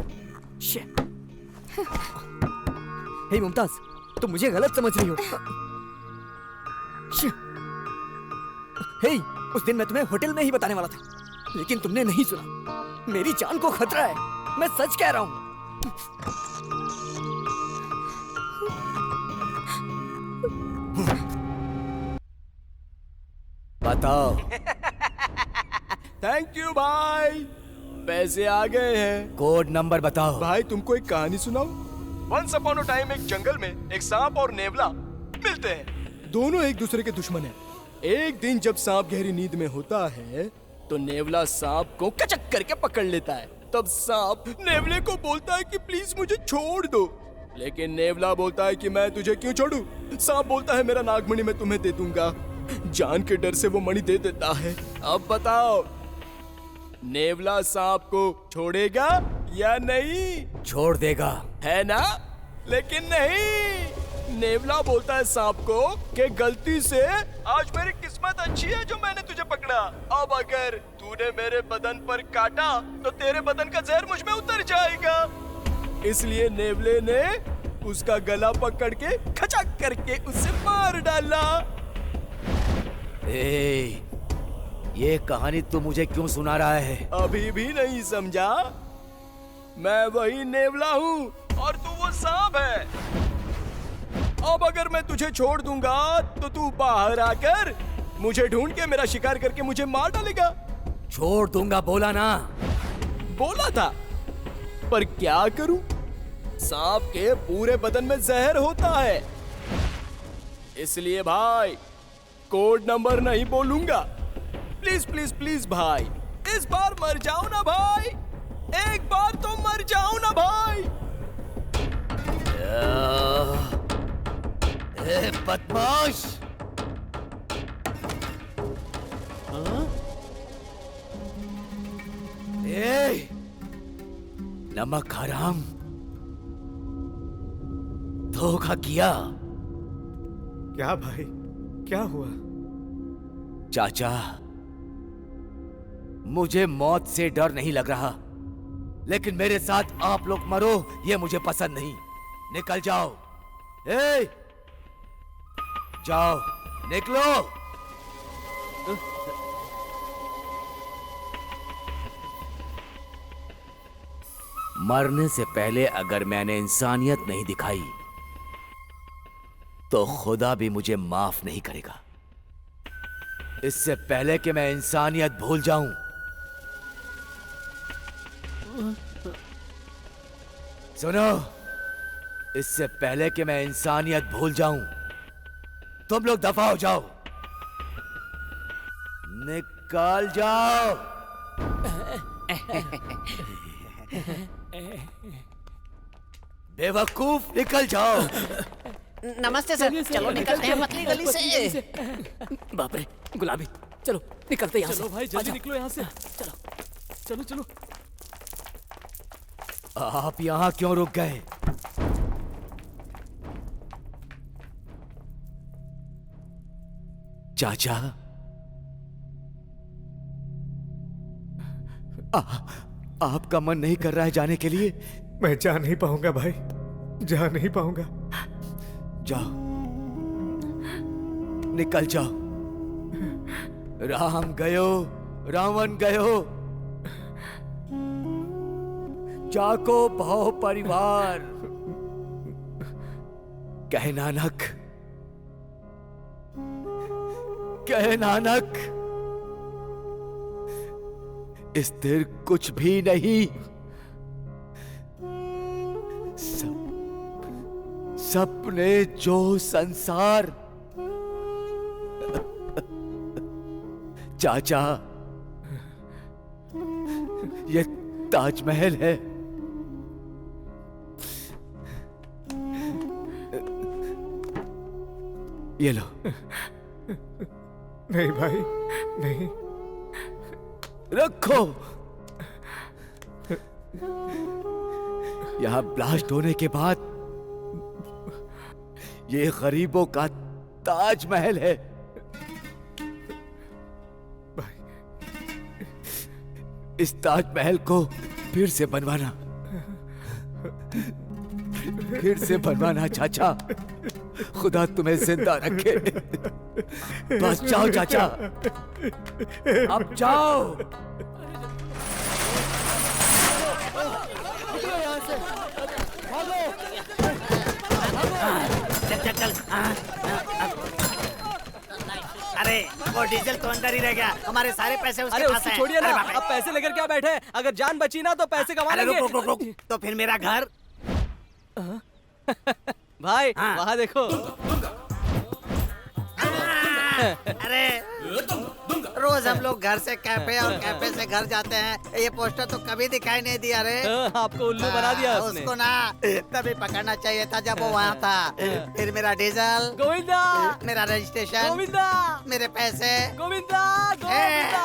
हे मुमताज, तुम मुझे गलत समझ रही हो। हे, उस दिन मैं तुम्हें होटल में ही बताने वाला था, लेकिन तुमने नहीं सुना। मेरी जान को खतरा है, मैं सच कह रहा हूं। बताओ। थैंक यू भाई, पैसे आ गए हैं। कोड नंबर बताओ। भाई तुमको एक कहानी सुनाऊं? वंस अपॉन अ टाइम एक जंगल में एक सांप और नेवला मिलते हैं। दोनों एक दूसरे के दुश्मन हैं। एक दिन जब सांप गहरी नींद में होता है तो नेवला सांप को कचक करके पकड़ लेता है। तब सांप नेवले को बोलता है कि प्लीज मुझे छोड़ दो, लेकिन नेवला बोलता है कि मैं तुझे क्यों छोड़ूं? सांप बोलता है मेरा नागमणि मैं तुम्हें दे दूंगा। जान के डर से वो मणि दे देता है। अब बताओ, नेवला सांप को छोड़ेगा या नहीं? छोड़ देगा, है ना? लेकिन नहीं, नेवला बोलता है सांप को कि गलती से आज मेरी किस्मत अच्छी है जो मैंने तुझे पकड़ा। अब अगर तूने मेरे बदन पर काटा तो तेरे बदन का जहर मुझ में उतर जाएगा। इसलिए नेवले ने उसका गला पकड़ के खचक करके उसे मार डाला। ये कहानी तू मुझे क्यों सुना रहा है? अभी भी नहीं समझा? मैं वही नेवला हूँ और तू वो सांप है। अब अगर मैं तुझे छोड़ दूंगा तो तू बाहर आकर मुझे ढूंढ के मेरा शिकार करके मुझे मार डालेगा। छोड़ दूंगा बोला ना? बोला था, पर क्या करूं? सांप के पूरे बदन में जहर होता है। इसलिए भाई कोड नंबर नहीं बोलूंगा। प्लीज प्लीज प्लीज भाई, इस बार मर जाओ ना भाई। एक बार तो मर जाओ ना भाई। बदमाश! नमक हराम, धोखा किया। क्या भाई, क्या हुआ? चाचा, मुझे मौत से डर नहीं लग रहा, लेकिन मेरे साथ आप लोग मरो ये मुझे पसंद नहीं। निकल जाओ। ए, जाओ, निकलो। मरने से पहले अगर मैंने इंसानियत नहीं दिखाई तो खुदा भी मुझे माफ नहीं करेगा। इससे पहले कि मैं इंसानियत भूल जाऊं, सुनो, इससे पहले कि मैं इंसानियत भूल जाऊं, तुम लोग दफा हो जाओ। निकल जाओ। बेवकूफ, निकल जाओ। नमस्ते सर, चलो निकलते हैं पतली गली से। बाप रे, गुलाबी, चलो निकलते यहाँ से। चलो भाई, जल्दी निकलो यहाँ से। चलो चलो चलो। आप यहां क्यों रुक गए? चाचा, आपका मन नहीं कर रहा है जाने के लिए? मैं जा नहीं पाऊंगा भाई, जा नहीं पाऊंगा। जाओ, निकल जाओ। राम गयो, रावण गयो, जाको भाव परिवार। कह नानक, कह नानक, स्थिर कुछ भी नहीं, सपने जो संसार। चाचा, ये ताजमहल है, ये लो। नहीं भाई, नहीं। रखो। यहां ब्लास्ट होने के बाद ये गरीबों का ताजमहल है। इस ताजमहल को फिर से बनवाना, फिर से बनवाना चाचा। खुदा तुम्हें जिंदा रखे। बस जाओ चाचा, अब जाओ। चल चल चल। अरे वो डीजल तो अंदर ही रह गया, हमारे सारे पैसे उसके पास हैं। छोड़िए ना, अब पैसे लेकर क्या बैठे? अगर जान बची ना तो पैसे कमा लेंगे। रुक रुक रुक, तो फिर मेरा घर। भाई वहाँ देखो। अरे रोज हम लोग घर से कैफे और कैफे से घर जाते हैं, ये पोस्टर तो कभी दिखाई नहीं दिया रे। आपको उल्लू बना दिया उसने। उसको ना तभी पकड़ना चाहिए था जब वो वहाँ था। फिर मेरा डीजल गोविंदा, मेरा रजिस्ट्रेशन गोविंदा, मेरे पैसे गोविंदा, गोविंदा।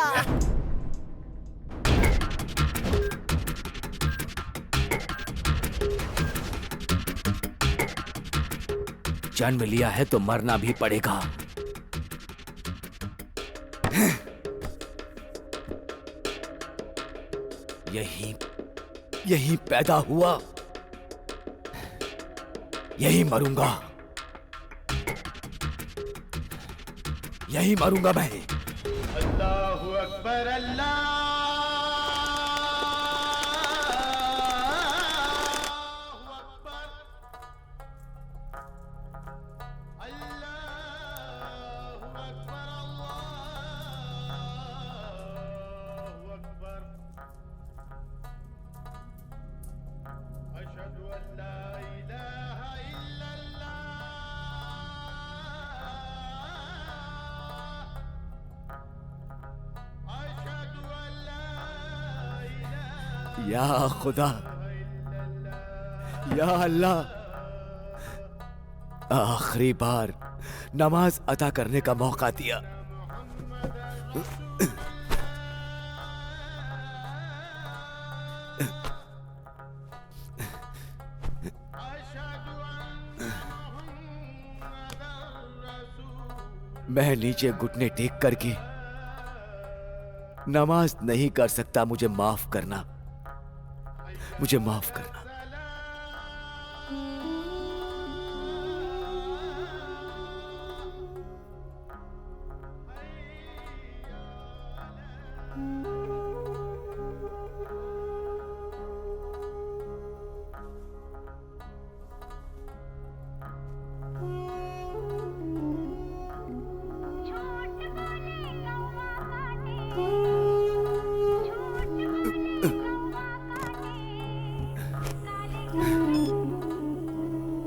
जन्म लिया है तो मरना भी पड़ेगा। यही पैदा हुआ, यही मरूंगा, यही मरूंगा मैं। अल्लाहु अकबर, अल्लाह। या खुदा, या अल्लाह, आखिरी बार नमाज अदा करने का मौका दिया। मैं नीचे घुटने टेक करके नमाज नहीं कर सकता, मुझे माफ करना, मुझे माफ करना।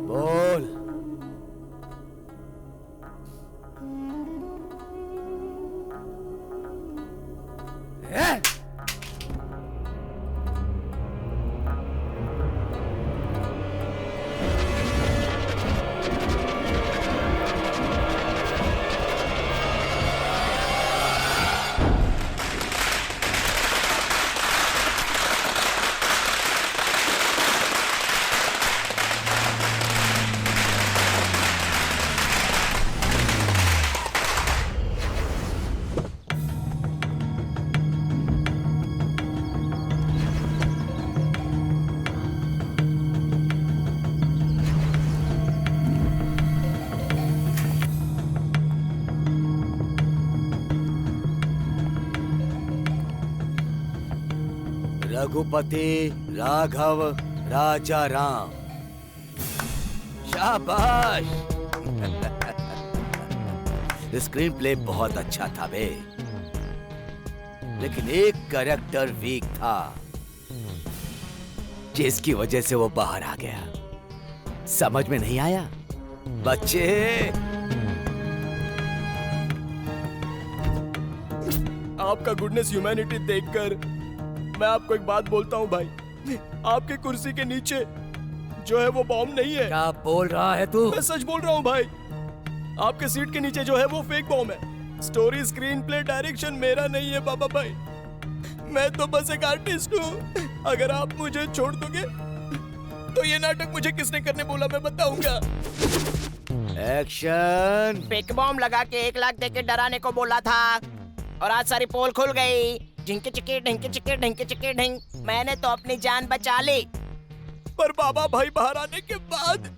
बोल। रघुपति राघव राजा राम। शाबाश। स्क्रीन प्ले बहुत अच्छा था बे, लेकिन एक कैरेक्टर वीक था जिसकी वजह से वो बाहर आ गया। समझ में नहीं आया बच्चे? आपका गुडनेस ह्यूमैनिटी देखकर मैं आपको एक बात बोलता हूँ भाई, आपकी कुर्सी के नीचे जो है वो बॉम्ब नहीं है। क्या बोल रहा है तू? मैं सच बोल रहा हूँ भाई, आपके सीट के नीचे जो है वो फेक बॉम्ब है। स्टोरी, स्क्रीन प्ले, डायरेक्शन मेरा नहीं है बाबा भाई, मैं तो बस एक आर्टिस्ट हूँ। अगर आप मुझे छोड़ दोगे तो ये नाटक मुझे किसने करने बोला मैं बताऊंगा। एक्शन। फेक बॉम्ब लगा के 1 लाख देके डराने को बोला था और आज सारी पोल खुल गई। ढिंके चिके ढिंके चिके ढिंके चिके ढिंक, मैंने तो अपनी जान बचा ली। पर बाबा भाई बाहर आने के बाद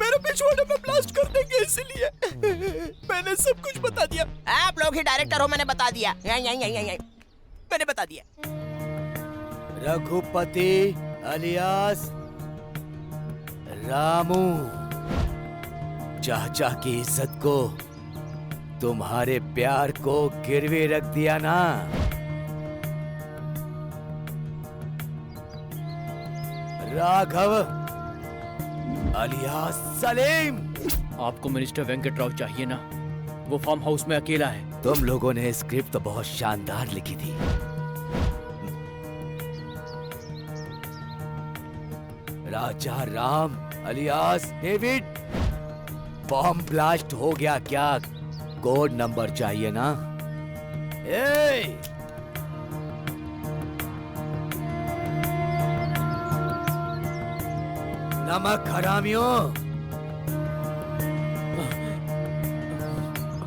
मेरे पिछवाड़े में ब्लास्ट कर देंगे, इसलिए मैंने सब कुछ बता दिया। आप लोग ही डायरेक्टर हो, मैंने बता दिया। मैंने बता दिया। रघुपति अलियास रामू, चाचा की इज्जत को, तुम्हारे प्यार को गिरवे रख दिया ना। राघव अलियास सलीम। आपको मिनिस्टर वेंकट राव चाहिए ना, वो फार्म हाउस में अकेला है। तुम लोगों ने स्क्रिप्ट तो बहुत शानदार लिखी थी, Raja Ram alias David, bomb blast हो गया क्या? कोड नंबर चाहिए ना? नमक हरामियों,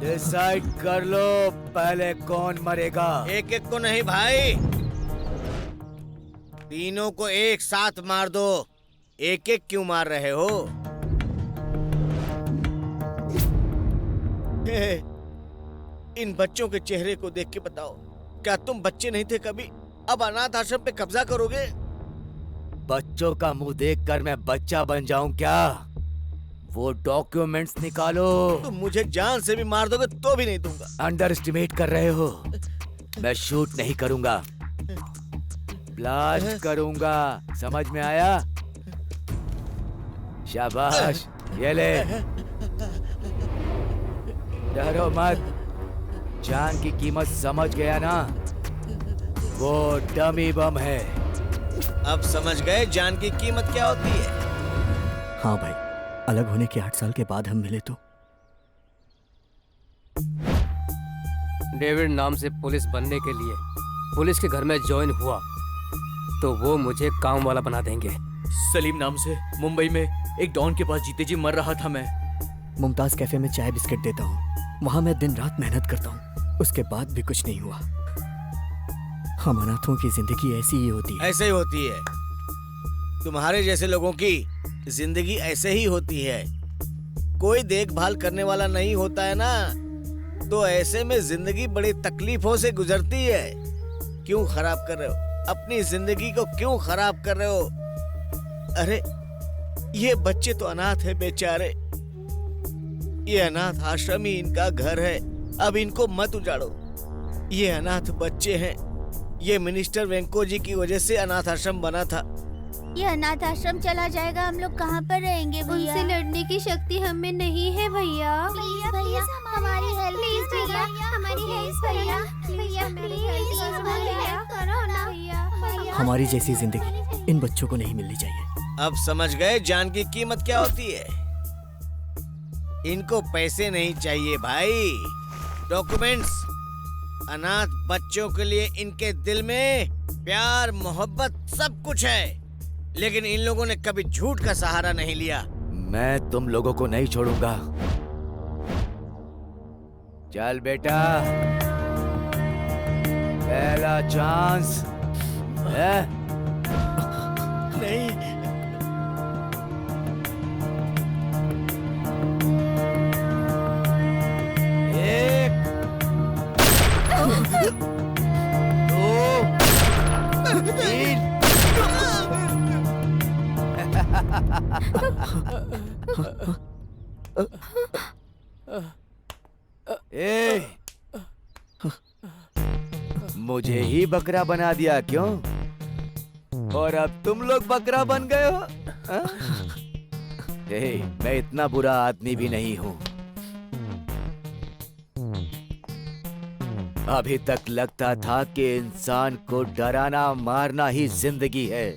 डिसाइड कर लो पहले कौन मरेगा। एक एक को नहीं भाई, तीनों को एक साथ मार दो। एक एक क्यों मार रहे हो? इन बच्चों के चेहरे को देख के बताओ, क्या तुम बच्चे नहीं थे कभी? अब अनाथ आश्रम पे कब्जा करोगे? बच्चों का मुंह देखकर मैं बच्चा बन जाऊं क्या? वो डॉक्यूमेंट्स निकालो। तुम मुझे जान से भी मार दोगे तो भी नहीं दूंगा। अंडर एस्टिमेट कर रहे हो। मैं शूट नहीं करूंगा, ब्लास्ट करूंगा। समझ में आया? शाबाश, ये ले। डरो मत, जान की कीमत समझ गया ना? वो डमी बम है। अब समझ गए जान की कीमत क्या होती है? हाँ भाई, अलग होने के 8 साल के बाद हम मिले तो। डेविड नाम से पुलिस बनने के लिए पुलिस के घर में ज्वाइन हुआ तो वो मुझे काम वाला बना देंगे। सलीम नाम से मुंबई में एक डॉन के पास जीते जी मर रहा था मैं। मुमताज कैफे में चाय बिस्किट देता हूँ, वहाँ मैं दिन रात मेहनत करता हूँ। उसके बाद भी कुछ नहीं हुआ। हम अनाथों की जिंदगी ऐसी ही होती है। ऐसे ही होती है। तुम्हारे जैसे लोगों की जिंदगी ऐसे ही होती है। कोई देखभाल करने वाला नहीं होता है ना, तो ऐसे में जिंदगी बड़ी तकलीफों से गुजरती है। क्यों खराब कर रहे हो अपनी जिंदगी को? क्यों खराब कर रहे हो? अरे ये बच्चे तो अनाथ है बेचारे। ये अनाथ आश्रम ही इनका घर है। अब इनको मत उजाड़ो। ये अनाथ बच्चे हैं। ये मिनिस्टर वेंको जी की वजह से अनाथ आश्रम बना था। ये अनाथ आश्रम चला जाएगा, हम लोग कहाँ पर रहेंगे भैया? उनसे लड़ने की शक्ति हमें नहीं है भैया। भैया भैया हमारी हेल्प प्लीज भैया, हमारी हेल्प भैया, भैया प्लीज हमारी हेल्प करो ना भैया। हमारी जैसी जिंदगी इन बच्चों को नहीं मिलनी चाहिए। अब समझ गए जान की कीमत क्या होती है। इनको पैसे नहीं चाहिए भाई, डॉक्यूमेंट्स। अनाथ बच्चों के लिए इनके दिल में प्यार मोहब्बत सब कुछ है, लेकिन इन लोगों ने कभी झूठ का सहारा नहीं लिया। मैं तुम लोगों को नहीं छोड़ूंगा। चल बेटा, पहला चांस है। नहीं, ए, मुझे ही बकरा बना दिया क्यों? और अब तुम लोग बकरा बन गए हो? मैं इतना बुरा आदमी भी नहीं हूं। अभी तक लगता था कि इंसान को डराना मारना ही जिंदगी है।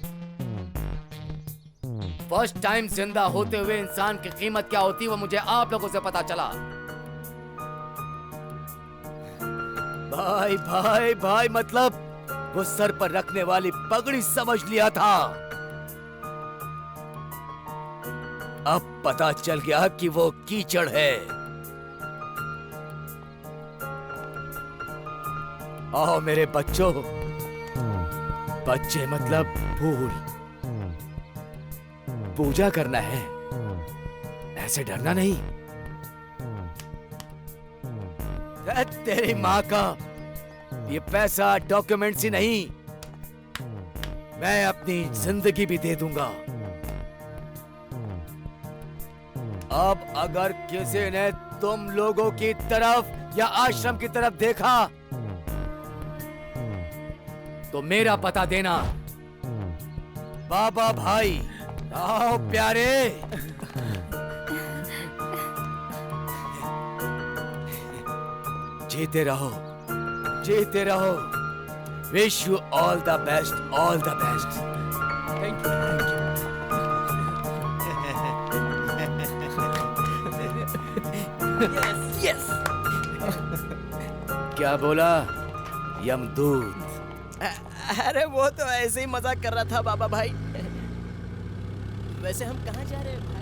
फर्स्ट टाइम जिंदा होते हुए इंसान की कीमत क्या होती है वो मुझे आप लोगों से पता चला। भाई भाई भाई मतलब वो सर पर रखने वाली पगड़ी समझ लिया था। अब पता चल गया कि वो कीचड़ है। आओ मेरे बच्चों, बच्चे मतलब फूल। पूजा करना है, ऐसे डरना नहीं। तेरी माँ का ये पैसा डॉक्यूमेंट्स ही नहीं, मैं अपनी जिंदगी भी दे दूंगा। अब अगर किसी ने तुम लोगों की तरफ या आश्रम की तरफ देखा तो मेरा पता देना। बाबा भाई, आओ प्यारे। जीते रहो, जीते रहो। Wish you all the best, all the best. Thank you, thank you. Yes. क्या बोला यमदूत? अरे वो तो ऐसे ही मजाक कर रहा था बाबा भाई। वैसे हम कहाँ जा रहे हैं भाई?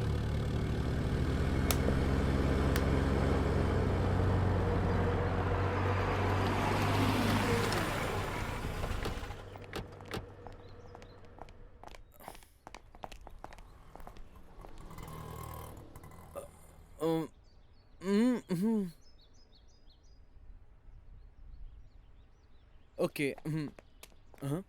ओके। हाँ